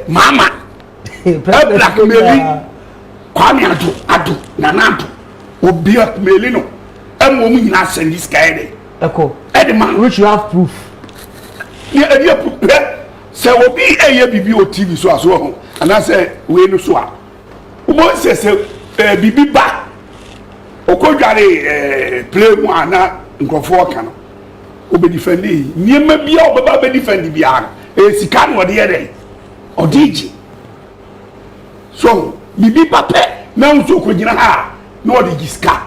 C: mama blackmail kwame adu na nanto wo blackmail no emo mu nyina send this guy dey
B: eko
C: man
B: which you have proof
C: ye proof se obi eye bibi o TV so aso ho ana se we no so a mo se bibi ba okodware play mu ana nkrofo ka no obe defend niema bia obeba be defend bia sika no de ye dey odiji so bibi pape na nso kogina ha na odiji ska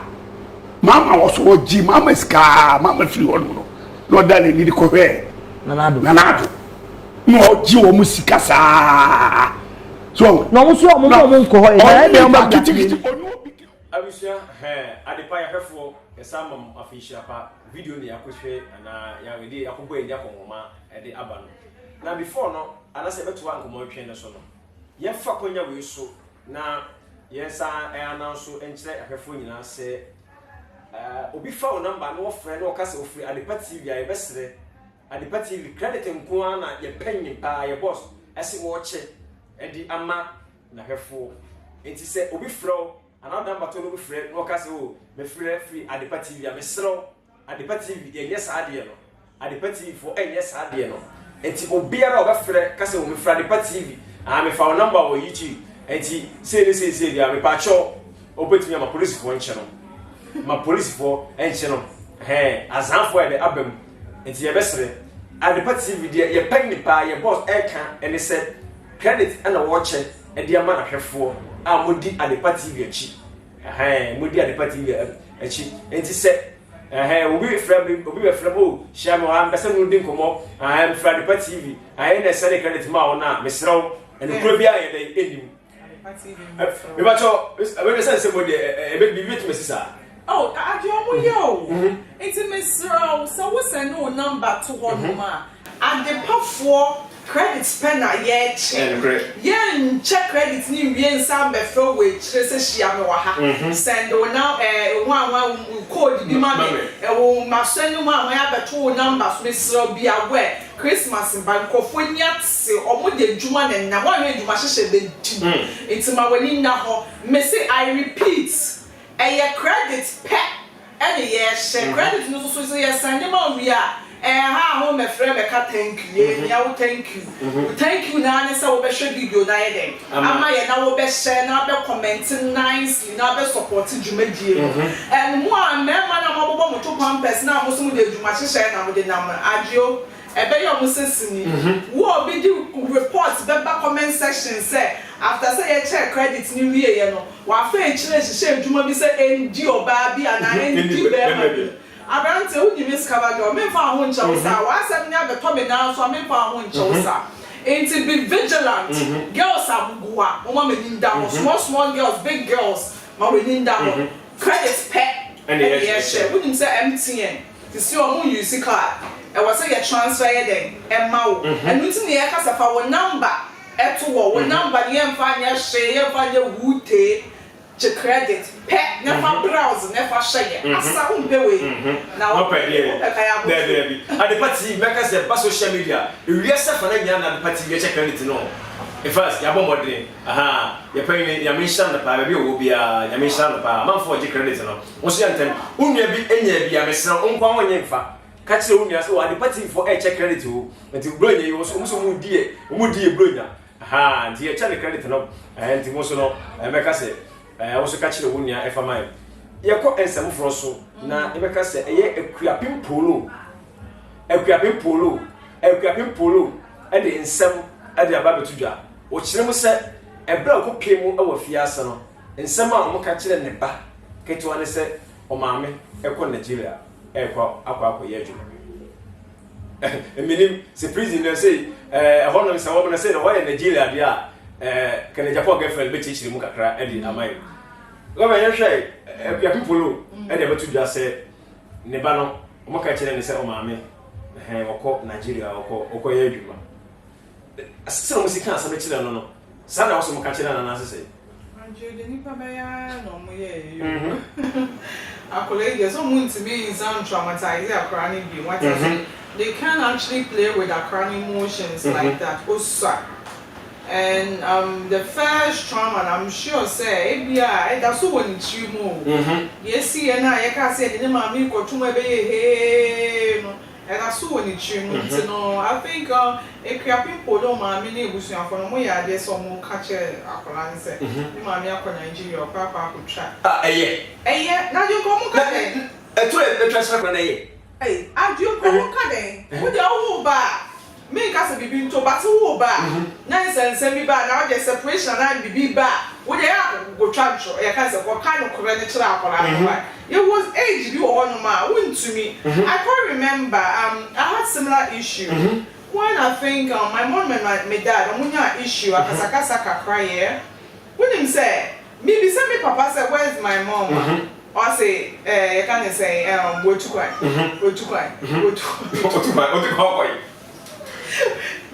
C: mama was oji mama ska mama free ono no dale ni ko he nanado no oji wo musika sa so
B: no mo so mo nko ho e na e ma
A: abusua Adepa ya hwefo esama afisha pa video ni akohwe na ya wedi akobo edia konhoma e de aba no na before no anase beto ankomo twen ne so no ye fa konya we so na yensa e announce enkyere ahwefo nyina se obi fa o number no ofre no kase ofre Adepa TV ya besere Adepa TV credit nko na ye penyin pa ye boss ese wo che e di ama na hwefo enti se obi fro another number to no free no case o me free Adepa TV a me sro Adepa TV e yes ade no Adepa TV for e yes ade no enti obiara o be free case o me free Adepa TV me fa number o YouTube enti say dia me pa cho obetumi ma police for nche no ma police for nche no azanfo e de abam enti ye be sre Adepa TV dia ye pen ni pa ye boss e kan ene se credit and a watch e dia ma na hwefo a modi Adepa TV achi modi Adepa TV achi enti se obi be frem o shame o am bese no din komo am fra Adepa TV na se ne credit ma wona mesrew ene kuro bia ye dey enim Adepa TV me ba cho we say mo dey be bi to mesisa
E: oh Agyeman yo enti mesrew so we send no number to one ma Adepa for credit spender yeah check credit ni wie nsam be fro we kire se hia me wa ha send o now one code bi ma me wo ma send no ma ya beto number so me sro bi awe Christmas bankofo nyatse omo de djuma na wa hwe djuma hyehye be di enti ma wani na ho me say I repeat credit pay any share credit no so ye send ma wi a ha ho me frɛ me ka thank you ya wo thank you na ne sɛ wo be hwɛ video na ye den ama ye na wo be share na be comment nicely na be support dwumadie and mo a me ma na mo bobo mo to pampers na mo so mo de dwuma hyehye na mo de nam adwo ebe yo mo sesini wo bi di report be ba comment section say after say ye check credit ni wie ye no wa fa ekyire hyehye dwuma bi say endi oba bi ana endi be Abrante wudi miss Kwadwo me fa ho nchawsa wa asem nya be to me na so me fa ho nchawsa enti be vigilant girls abugua o ma me ninda small girls big girls ma we ninda ho credit pay and share wudi say MTN to see o mo use card e was say you transfer ye den e ma wo enu ti ne ye kasa fa wo number e to wo number ye mfa nya share ye fa ye wute to credit pet never browse never share asa umbe we na wo
A: there Adepa TV make us the social media we say for na nya na Adepa TV check credit no first ya bomodin ya pay ya mention na pa bi wo bia ya mention na pa man for credit no wo so yantem unua bi enya bi ya mesra onkwa wonye mfa ka kire unua so Adepa TV for check credit wo nti bronya yi wo so mu die bronya nti ya check credit no nti mo so no make us also catch the wunya efamai ye ko ensem fro so na e beka se eye akuapim polo e de ensem e de aba betudwa o kire mu se e bra ko pemu e wo fiase no ensem a mo ka kire ne ba keto ne se o maame e ko Nigeria e ko akwa ye adwuma eminim se president say hono se wo na say no why Nigeria dia can Japan girlfriend be teach mu kakra e di amai go me hwe ya people e de betu dwa se ne ba no mo ka kire ne se o maame okọ Nigeria okọ ye adwuma asese no musika asa be kire no sa na wo so mo ka kire na asese
E: anje de nipa be ya no mo ye akole so mo ntimi exam traumatize akra ni bi what they can actually play with akra emotions like that osa. And the first trauma, I'm sure say, that's so when you move. Yes, see, and I can't say the name of me go to my baby. And that's so when you move. So, I think if people don't mind me, we should for me. I guess some more catch a say, the mammy up in Nigeria, Papa could try. Now you come cutting.
A: The transfer when
E: hey, I do come cutting. What the old bar? Me ka se bibi nto but wo ba na nsense bi ba na o de separation na bibi ba wo de ya go twancho e ka se ko ka no kore ne kira akola ba it was age bi wo no ma wontumi I can't remember I had similar issue when I think my mom and my dad omunya issue akasakasa kakra ye when him say me be say me papa say where's my mom or say you can say wo tukwan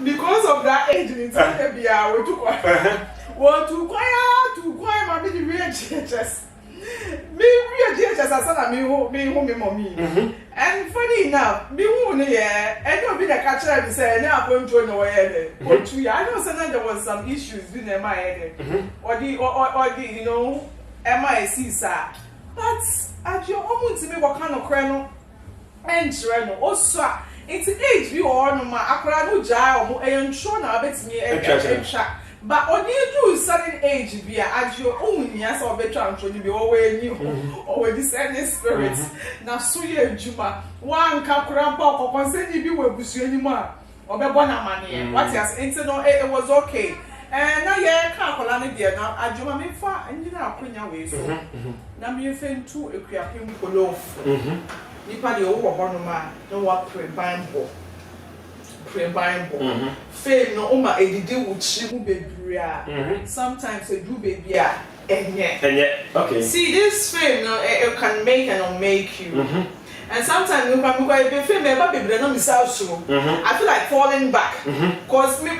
E: because of that age in time be we took what to choir my baby real churches me real churches asana me mommy and funny enough me who yeah and no be the catcher be say na going to no head I know say there was some issues in my head or the you know sir. But at your own to me, what kind of crano and treno also. It's age view or no ma akora no ja or and show na betimi e but on you do certain age via at your own yes or better and be always new or discerning spirits na so ye juma one kakura pa ko konse ni bi we busu anima or be bona mane what has into no it was okay and now yeah kakola ne dia na adwuma me fa anyina akonya we so na me fen tu ekuapem kolof nipa de owo hono ma no wa pre-bible fame no oma edidi wuchi mu bebre a sometimes a do baby a enye
A: okay
E: see this fame no it can make and unmake you and sometimes you can be fame ba bebre no misal so I feel like falling back cause me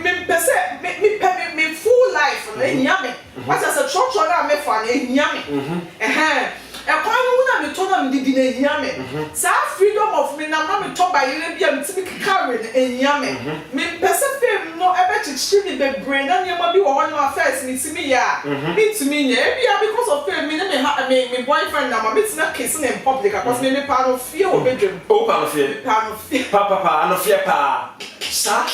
E: full life no enyame what as a church na me fa na enyame me told them did in yame. Sa freedom of me now me told by Arabian to be carried in yame. Me person no ever to chimney the brain and you might be one of affairs me to me ya. Me to me yeah because of fear me boyfriend now my not kissing in public because me part of fear or bedroom.
A: Oh part of fear. Papa no fear pa. Sa.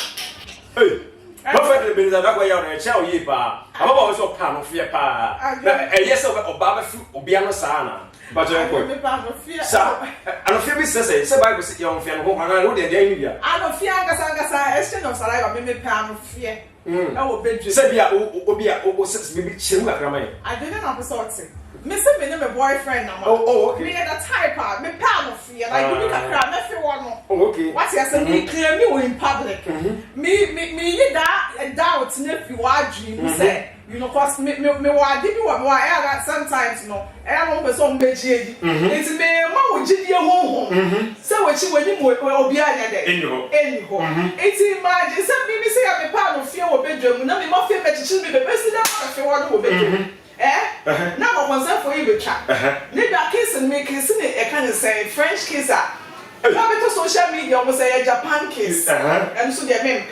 A: Hey. Perfectly been that way on a chow ye pa. I'm also pan of fear pa. Yes, Obama Obiano Sana. But I don't fear. I don't fear business. Say Bible sit young fan home and I would endanger. I don't fear Gasangasa, exchange of Saliva, maybe pan of fear. I will bid you. Say, Obia, over 6 maybe Chimla. I didn't have a sort of Mr. Me my boyfriend now. Oh, okay. Me that type of me pan of fear. Like you can cry, everyone. Oh, okay. What's your say? Me clear me in public. Me that doubt if you are dream say. You know, cause me wa did you wa I sometimes you know. I don't know some beji. It's me ma wo gidi ho. Say what you when you obi anya there. Anyhow. It's imagine say me say I me pan of fear wo bedroom. Na me ma fear me chichi me be person that fear wo bedroom. Now concern for you chat. Maybe a kiss and make kissing it kind of say French kisser. Have social media almost say a Japan kiss. And so they men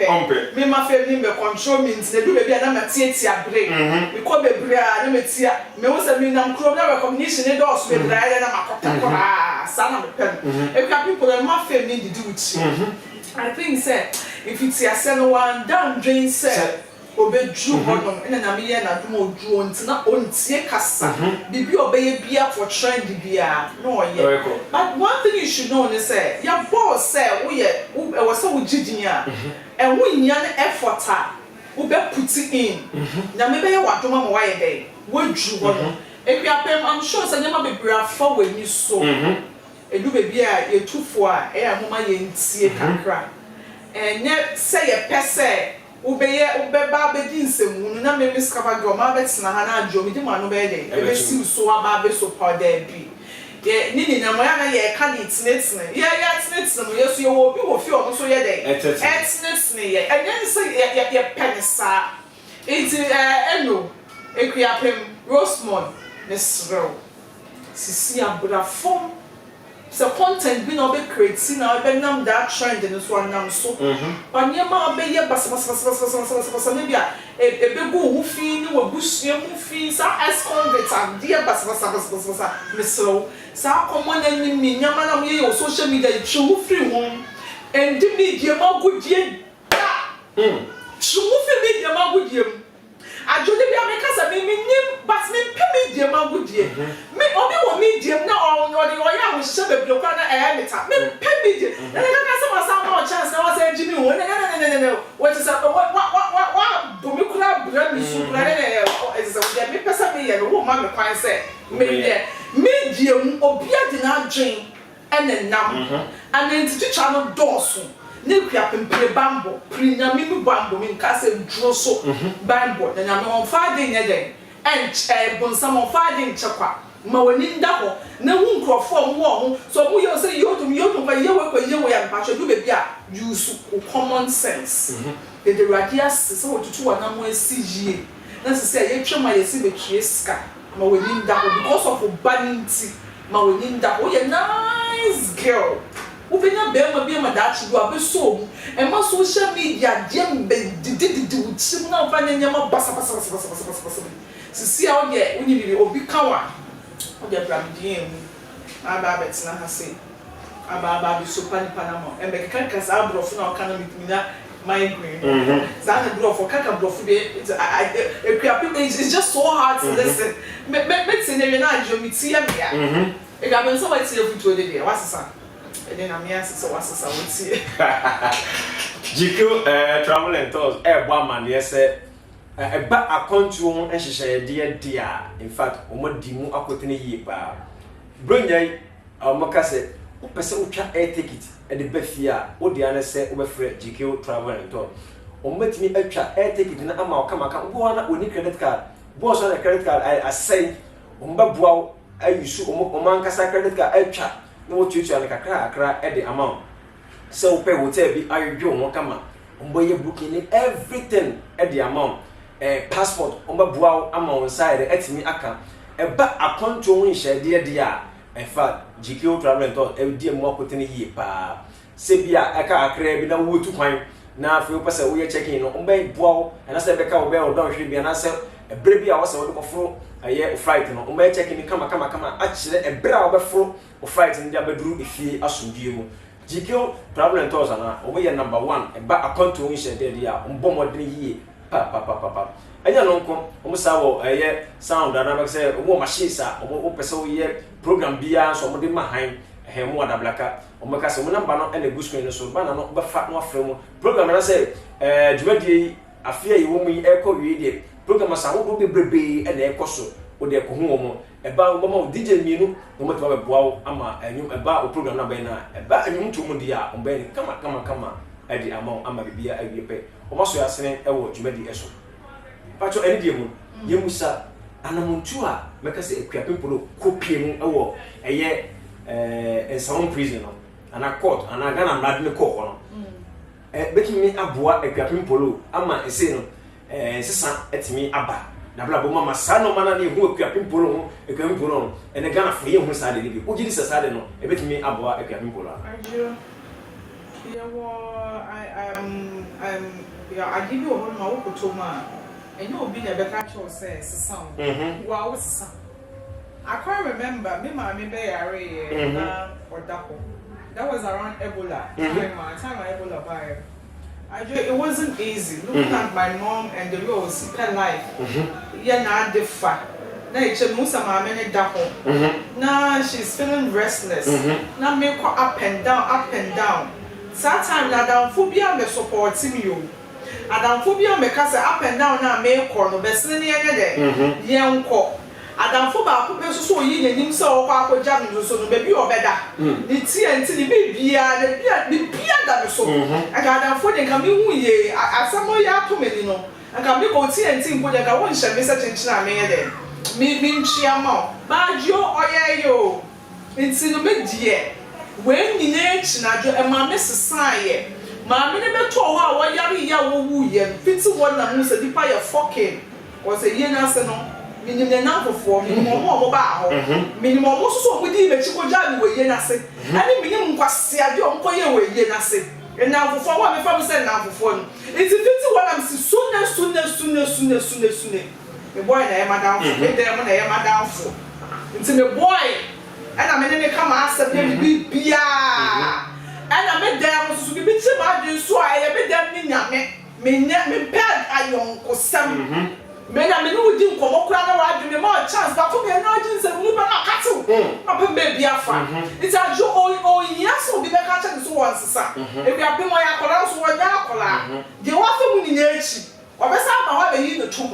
A: me my family me control means they do baby and I'm a tia break. We call the bria, no tia. Me was a mean I'm club recognition it does with right and I'm a son of a pen. If people and my family to do it. I think say if it's a send one down drain say Obeju hodom ina na me ye na dum ojuo ntina ontie kasa bibi obeye bia for trend bia no ye but one thing you should know is say your boss say we was so gidin a and we nya effort a we be put in na me be ye wadom am why dey we ju hodom epiapem I'm sure say nyama bebra for we ni so edu be bia ye tufo a e amoma ye ntie kakra enye say ye pese ubeba bedi nsemu na me miskapa go ma betina ha na adwo me di ma no be dey e be si so aba be so powder bi ye ni na mo ya na ye ka di tinetine ye tinetine no ye so ye wo bi wo fi o so ye dey tinetine ye enye say ye penisa enti eno ekuapem rosemond ne sro sisi abura fom so content be no be creating na be nam that trend in so nam so but nyama be ye bas maybe e be go hu fi ni wa busua hu fi sa esconvert am dia bas misro sa common enemy nyama na ye o social media hu free home and the media ma godie hu fi media ma godie ajode bia me kasa me nim but me pe media ma godie me obi wo media na o ya wo se be bloka na meta me pe media na kasa ma sa no chance na wa say jimi wo no what is up what do me kula bra mi su kula is so me pesa me ye no ma me kwan say media mu obi ade na adwen ene nam and into channel doors ne kuapempre bambo prinyame mu bambo min ka se dro so bambo na nyame on faade nye den and bonsam on faade nchekwa ma wani nda ho na hu nkrofo mo ho so mo yo say yodum ba yewe ya mpacho du be bia use common sense the radius so otutu wa na mo asijie na se say ye twema ye se betwe ska ma wani nda ho because of banity ma wani nda ho ye nice girl ubenya bema bia madachi do abeso e ma social media dem be didi utim na fa nyama basa
E: sisi a ode uni bibi obi kawa ode bramdie mu aba betina ha sei aba bi so pani panamo e be kan kasa abrofo na okana mitmina migraine zana brofo kaka brofo be it's just so hard to listen me tine na adwomiti ya bia e ga ben so wa tie futu de dia wasesa e de na me asesa wasesa wotie
A: GQ travel and tours bo amane se ba akontu ho ehyehyede dia in fact omodi mu akotene yie ba bronyai amakase opese utwa air ticket e de bafia odia na se obefre GQ travel and tours omatimi atwa air ticket na ama okamaka bo na oni credit card bo so na credit card asai ombabua ayusu omankasa credit card atwa na wotutu na kakra e de amount so pay hotel bi ayodwo mo kama omboye booking everything at the amount passport ombabua ama on side etimi aka ba akonto ho nhede de a in fact GQ travel and tour e di mu akotene yie pa se bia aka akra bi na wotu kwan na afi opese wo ye check-in no omba bua na se beka wo be o don hwe bia na se ebre bia wo se wo koforo aye flight no omba check-in kama a kire ebre a wo be foro o flight ndi abeduru efie asundie mu GQ travel and tours na oboye number 1 ba akonto ho nhede de a ombo modene yie pa anya no nko omusa wo sound na ba say omo machine sa omo pese wo ye program bia so omo de mahan mo adablaka omo ka se mo number no na go screen so ba na no ba fa no afre mo program na say dwumadie afia yi wo mu eko wie de program sa wo be brebe na ekoso wo de ko hu mo ba mo DJ mienu no mo to ba boa ama anyum ba o program na ba na ba anyum to mo dia omo ba ni kama adi ama bibia awie pe omo so yasene ewo dwumadie eso pacho eni die mu yemusa anamuntu a meka se akuapempolo kopie mu ewo eye ensaon prison no ana court ana gana mrade ne court no betimi aboa akuapempolo ama ese no sesa etimi aba na bla bo mama sa no mana ne hu akuapempolo ho akuapempolo no ene gana fo ye hu sa de bi ogidi sesa de no betimi aboa akuapempolo
E: ajo I give you one ma wo kotoma and you be a better choice says sound. Wow, I can't remember me or Dapo. That was around Ebola. Time Ebola by it wasn't easy. Looking at my mom and the Rose life. Yeah, not the fact. Now she's feeling restless. Now make her up and down. Sometimes now down phobia me supporting you. Adamphobia meka say up and down na me call no besene ne de ye nko adamfo ba ko be so yi nanim se o kwa ko jam no so no be bi obeda ni TNT ni be bia da so aga adamfo de kan bi hu ye asamo ya to meni no aka bi ko TNT nko de ka won hye me se chenchina me ye de mi nchia ma ba jo oye yo nti no be die we nyina china jo e ma me sesaye Mammy never told her what yari woo ye, fits one that moves a deeper your fucking was a year national, minimum the number for minimum mobile, minimum also within the chico jam with yenase, and minimum was said your uncle with yenase. And now for what my father said now for fun. It's a 51 I'm sooner. The boy and I am down for them when I am down for. It's a boy, and I'm in the come ask them to be beer. And I made them to be bitchy about you, so I made them me pad a young or some. Men I mean, we didn't come up with me more chance, but for me, no jeans and women are cattle. Up baby, it's a joke, oh, yes, will be the catcher and so on, sir. If you have been my accolades, one accolade, you want them in the age. Or best I have a two.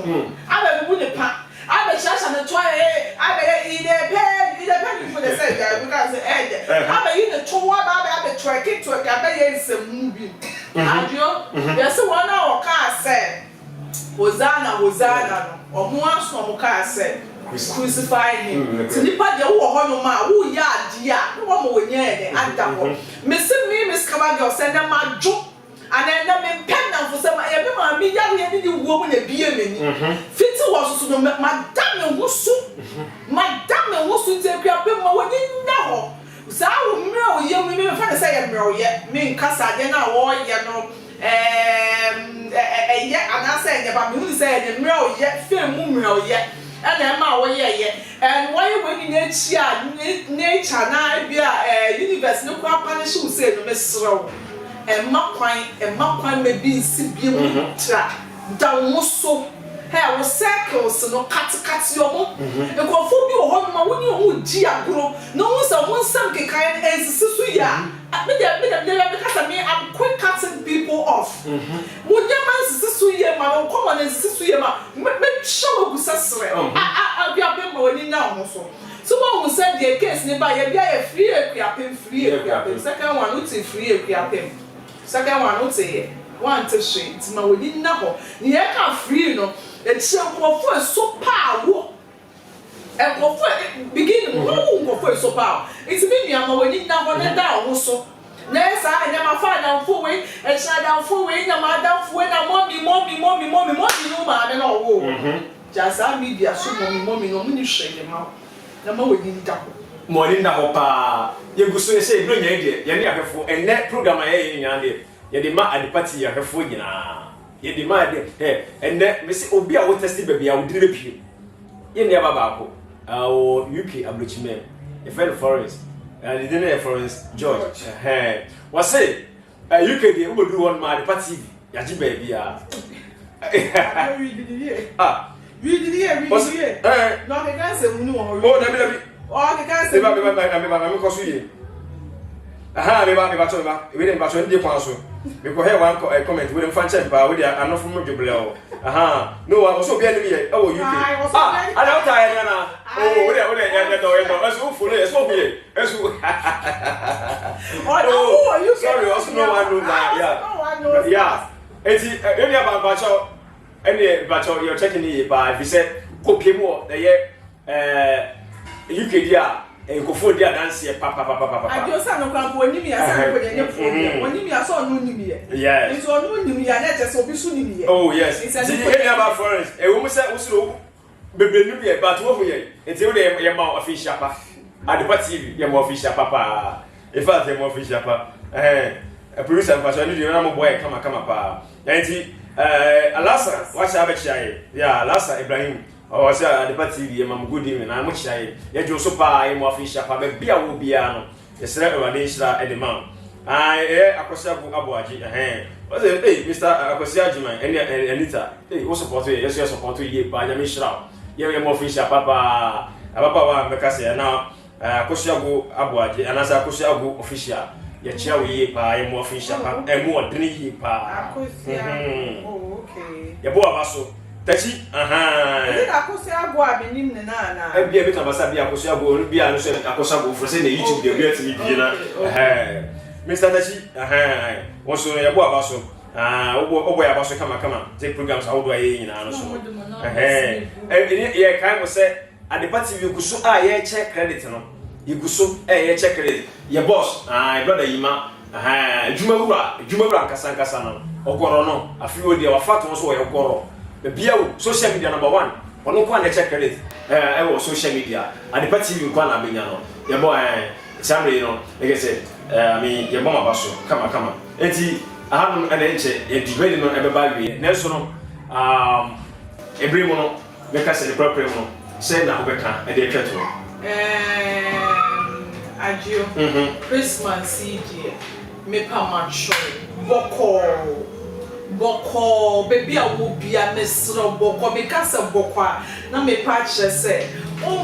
E: I will win a pack. I be church and the toy. I be eat a pen for the sake because the end. I be eat the toy. I be twerking to a cabaret movie. There's a 1 hour car said, Hosanna, or more from car said, crucify him. To the party who are Honoma, who ya dear, no one more near the Adepa. Miss Kwadwo send them my joke. And then I'm pen for some me young woman a beer mini. Fit was to Madame Wusu take up my wedding now. So I will mirror young women for the say a mirror yet. Me and Cassa, then I war yet. Yet, and I said about me who said the mirror yet, film mirror yet. and Emma way, and why when you nature now be universe no punish who say no Miss Row, and Mark may be Sibium down so. Hair was circles no cut your home. And go for you home when you would grow. No one's a one some kind and Susuya. Because I mean, I'm quick cutting people off. Would your man Susuya, my own common and Susuya, make sure who's I'll be a member now. So one will send the case nearby a free free second one would say free second one would say one to shade. It's my wedding now. The air can free, you know. It's so powerful. And beginning, so powerful. It's me, I'm wedding now on down also. Next, I never find out full way, and shut down full way, and my down for when I mommy, no man, and all. Just I media, so mommy, no ministry, them out. The more we didn't double.
A: Morning, Papa. You go say, bring your idea, Yanni, and that program I ain't in Yeboah at the party you have for you now. You demand it, and that Miss Obia will test baby, I will drip you. You never back. Our UK abridgment, a friend of Florence, and the dinner Florence George. What's say? UK, they will do one my party, Yaji baby. Ah, you did hear me. No, I can't say no. Oh, I can't say, I'm going to aha me ba we dey ba so ndi kwan so because here one comment we dey fan check ba we dey anof mo dwebele o aha no wa so bia ni me e wo UK ah ada uta ya na oh we dey do eso follow eso here eso oh you sorry also no one know that yeah eti eni ba cho eni ba cho you checking here ba if you say copy mo dey UK dia Enkofo dia dance papa.
E: Adiosa no krampo onimi ya san ko denye phone. Onimi ya so no nimi ye.
A: Yes.
E: It's on no nimi ya na just obi su nimi ye.
A: Oh yes. See any about Florence. E wo mo say usuro bebrenu bi e but wo hu ye. Enti wo de ye ma official pa. Adepa TV ye ma official papa. In fact ye ma official pa. A producer pa so ni de na mo boy kama pa. Enti Alasa wa sha ba chiaye. Yeah, Alasa Ibrahim. Oh, say Adepa TV, I'm good evening. I'm much shy. You just so far, I'm official. But be a will be an. Yes, sir. Agyeman. Akosiago Aboaji. What's it? Hey, Mr. Agyeman. Anita. Hey, what's support you? Yes, you support you. By the Mishra. You're more official, Papa. Papa, because now Akosiago Aboaji, and as Akosiago official. Your chair we by more official, and more drinky pa. Oh,
E: okay.
A: Yeboah Basso. Tachi,
E: Akosiago be nim na.
A: E bia beta basa bia Akosiago bia no se Akosiago for say na YouTube dey get me bi na. Mr. Tachi, won so Yeboah Basso. Oboy Abasso kama. Take programs how do I nyina no so. Ye kan mo say Adepa TV ku so ye check credit no. You go so ye check credit. Your boss, brother Yima, Jumawura Kasankasa no. Okoro no. Afiwo dia wa fat won so ye okoro. The Bio social media number 1. Ono kwa na check credit. Social media. Adepa TV kwa na benya no. Yeboah Samre no. Like I said, Yeboah Abasso kama. Enti ahanu na enche ye degrade no ebeba wie. Na so no ebrimo no make us the proper no. Say na obeka e dey twato.
E: Adio. Christmas CD. Me pa macho. Boko baby a wo bia mesro boko because of boko na me pa kire say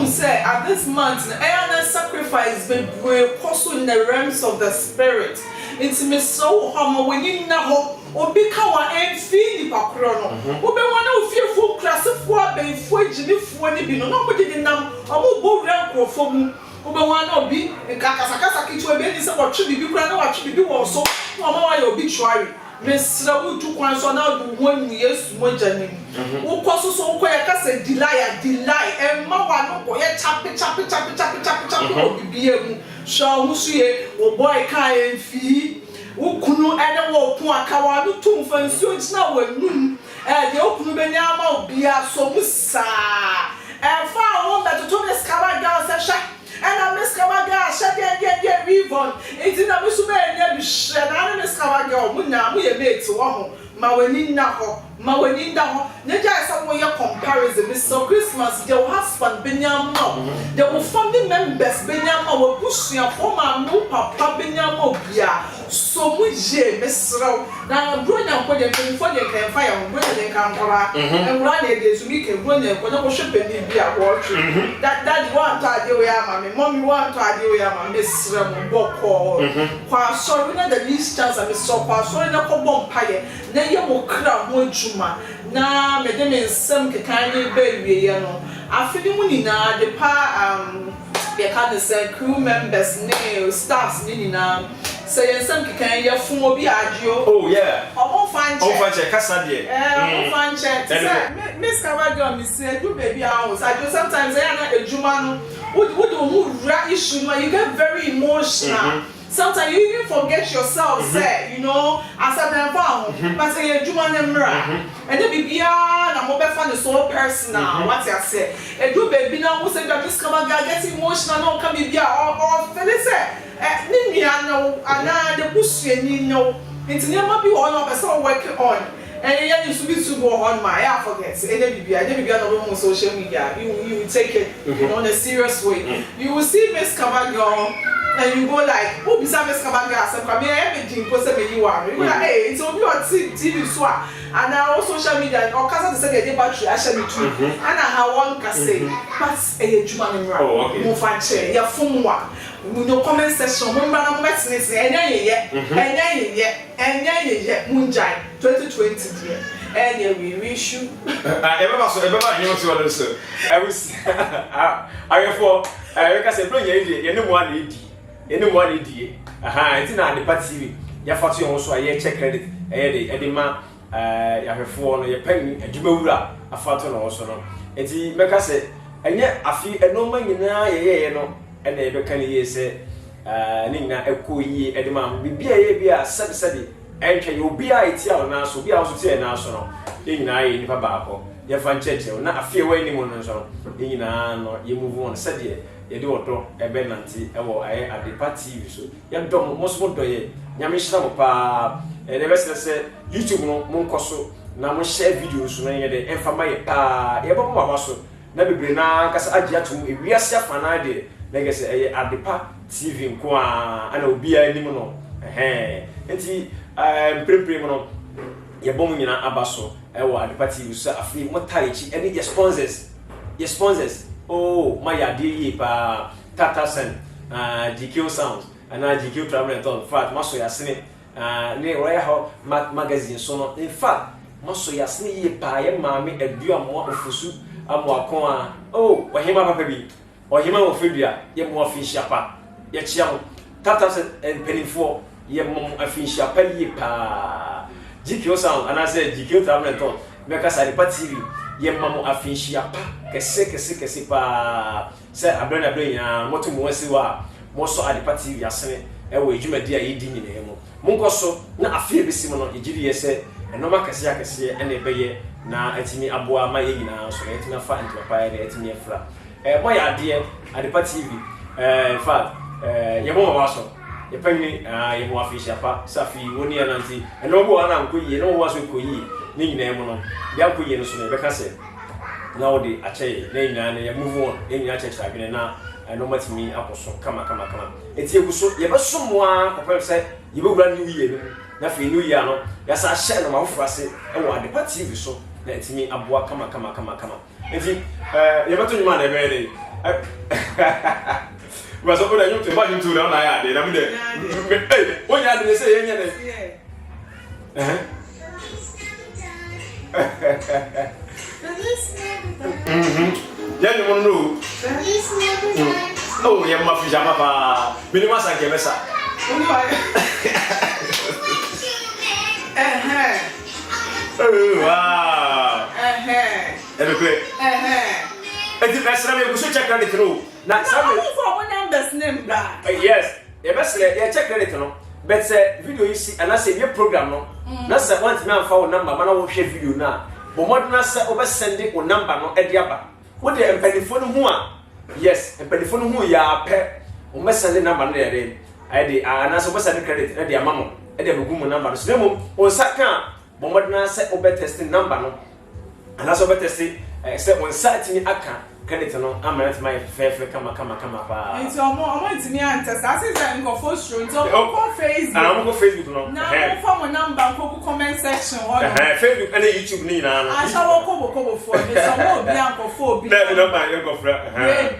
E: say at this month na sacrifice be also in the realms of the spirit into me so homo when you na ho obi ka wa enfi ni pakro no obi wana ofiefo klasefo abenfo agilifo ni bi no na obi di nam omo bo wura krofo mu obi wana obi nkakasakasa kitu ebe ni se wo twi bibi kura na wa twi bibi wo so na omo wa yo obituary Mesra wu tu kwan so na du won Yesu mo janim wo koso so wo ya ka se delay ma wa no ko ya chape o bibie mu so hu suye wo boy ka enfi wo kunu ene wo ku aka wa no tum fansi o gina wa num de o kunu be nya ma obia so musa fa won that to the scaba girl se sha and I miss Kamaga, get ribbon. It's in a Musume and Yabish, and I miss Kamaga, Muna, we made to one. My winning now, ma wani nda ho ne ja say we comparison so Christmas your husband benyam no the family members benyam wo busua for ma no papa benyam obia so mu je mesraw na bronya ko de for de kan fire bronya de kan kora and run de so mi ke bronya ko no hwe peni bia wo twi that one to ade we ama me mommy one to ade we ama mesra mo boko kwa sorry na the least chance am so kwa sorry na ko bom paye na ye mo kra mo adwuma na me de me nsem kekan ni ba wie ye no afidi mu ni na de pa they can say crew members ne staffs ni na say nsem kekan ye fun obi adio
A: oh yeah
E: o fanche
A: kasa de
E: o fanche say miss Kwadwo me say do baby house I do sometimes I na adwuma no would who issue you get very emotional. Sometimes you even forget yourself, say, you know, as a man, but say you're doing them right. And then be beyond, I'm over fun so personal. What I say, and do baby now who say that this come and get emotional, no can be beyond or say, Nini, I know, and now the push you know, it's never be one of us all working on. And yeah, you should be to go on my I forget. And then be on social media. You take it on a serious way. You will see Miss Kwadwo. And you go like, oh, beside Miss Kwadwo, some come here, everything posted me you are. You go like, hey, it's on your TV swap. And now social media, or because I said they battery, I shall be true. And I have one can say, but a human right. Move and chair, your phone one. We no comment section, when I'm messing it, and then Moonjai 2020. And we wish you.
A: I know to answer. I was, I for, I say, bring anyone lady. Anyone lady. Aha, it's not the party. Your fortune also a check credit. Edema, I have four, your penny, a Yeboah, a photo also. It's make us say, and yet I feel a no man in no. And they can say, Nina, a cool ye, Edema, be a said, and can you be a tell now, so be also say national. In I Pabako, your fanchette, not a few way anyone, in you move on, said ye, you do a benanti, or I at the party, so young Dom most would do ye, Yamisham pa, and the rest said, YouTube no Moncoso, now share videos, and for my Yeboah also, never bring now, because Agyeman, we are self an idea. Like I say, Adepa TV nkoaa ana obi a anim no enti premprem Yeboah nyina abaso ewo Adepa TV so afi motarechi ene your sponsors oh my ade yi pa Tata Sen GQ Sound ana GQ Travel and Tour fact maso yasene ne Royal magazine so no in fact maso yasene yi pa ye maame aduamo ofusu amoakon a oh wahema papa bi Ohene Ophelia, Yeboah Finshapa, Yachiam, Tatas and Pennyfo, Yemom Afinshapa, Yipa, GQ Sound, and I said GQ Travel, because I Adepa TV, Yemamo Afinshapa, Kesipa, said Abrana Brain, Motumosiwa, Moso Adepa TV, Yasene, and we Juma dear eating in him. Munkoso, not a fear Simon, Egidia said, and no Macasiacasia, and a baye, now at me Aboa, my Igna, so let me find to a pie at me a flat. My idea Adepa TV. In fact, Yeboah also. You pay me, Yeboah Finshapa, Safi, Woni Ananti, and no one Ankuyi, no was with Kuyi, Ning Nemono, Yakuyi, and so never say. Now the Ache, name and move on, in your church, I've been now, and no matter me, Apostle, come on. It's you so, you have someone, a person, you will run New Year, nothing New Year, yes, I shall my phrase, and what Adepa TV so, let me aboa, come on. Enti you better you man e very was so that you to buy into na ya dey na me dey eh when you dey say yen yeah you want to know oh yeah ma fi jama pa minimum sanke mesa wow and the best name we should check credit through. Now, some
E: for numbers name that.
A: Yes, the best check credit no. But video you see, and I say your program no. That's the one man for number, man. I will share video now. But what na say over sending or number no ediaba. What the telephone who? Yes, and telephone who ya pe. O me send number no there. I dey and as over send credit. I dey amamo. I dey bugu number. So them o saka. bomodna say obe testing number no ana so obe testing say on site ni aka credit no amount my fair kama pa
E: nti omo ntimi antest as is ngo for show nti omo Facebook
A: and omo Facebook no
E: na mo fa mo number ko comment section or
A: Facebook and YouTube ni na no
E: asha wo kobo for me so mo bi anko for bi
A: na number you go for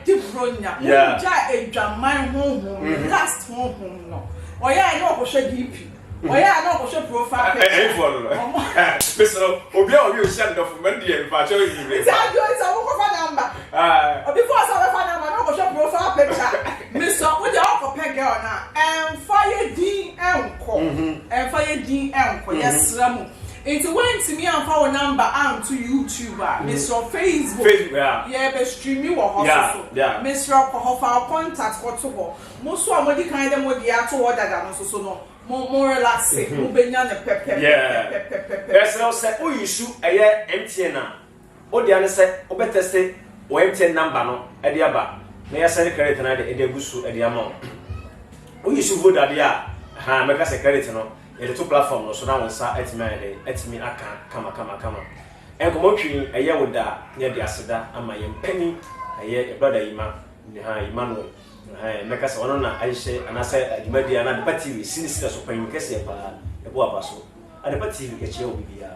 E: di bronya mo ja edwaman honhom last honhom no oya no ko hwe DP oya no ko hwe profile picture
A: follow no person obi a obi o share the for man dey fa cho you be
E: ta jo isa wo ko fa number before so fa number no ko hwe profile picture Mr. wo dey ko pe girl na fire din fire din yes ramu it's when to me and for number and to YouTuber Mr. Facebook yeah be stream me wo hoso Mr. ko fa contact ko to ho mo so amodi kan dem wo dia to order da no so no more relaxing mo benya ne pepe
A: yes no say o issue eye MTN na o dia ne say o better say o MTN number no e dia ba na ya say credit na de e gusu e dia ma o issue voda dia ha make say credit no e the two platform no so na won sa etimi aka kama enkomo twi eye woda ne dia aseda ama ye mpani eye brother Ima ha Emmanuel make say ono na aishe anase Agyeman dia na Adepa TV sinisita so pan kese pa Yeboah ba so Adepa TV ke che obibia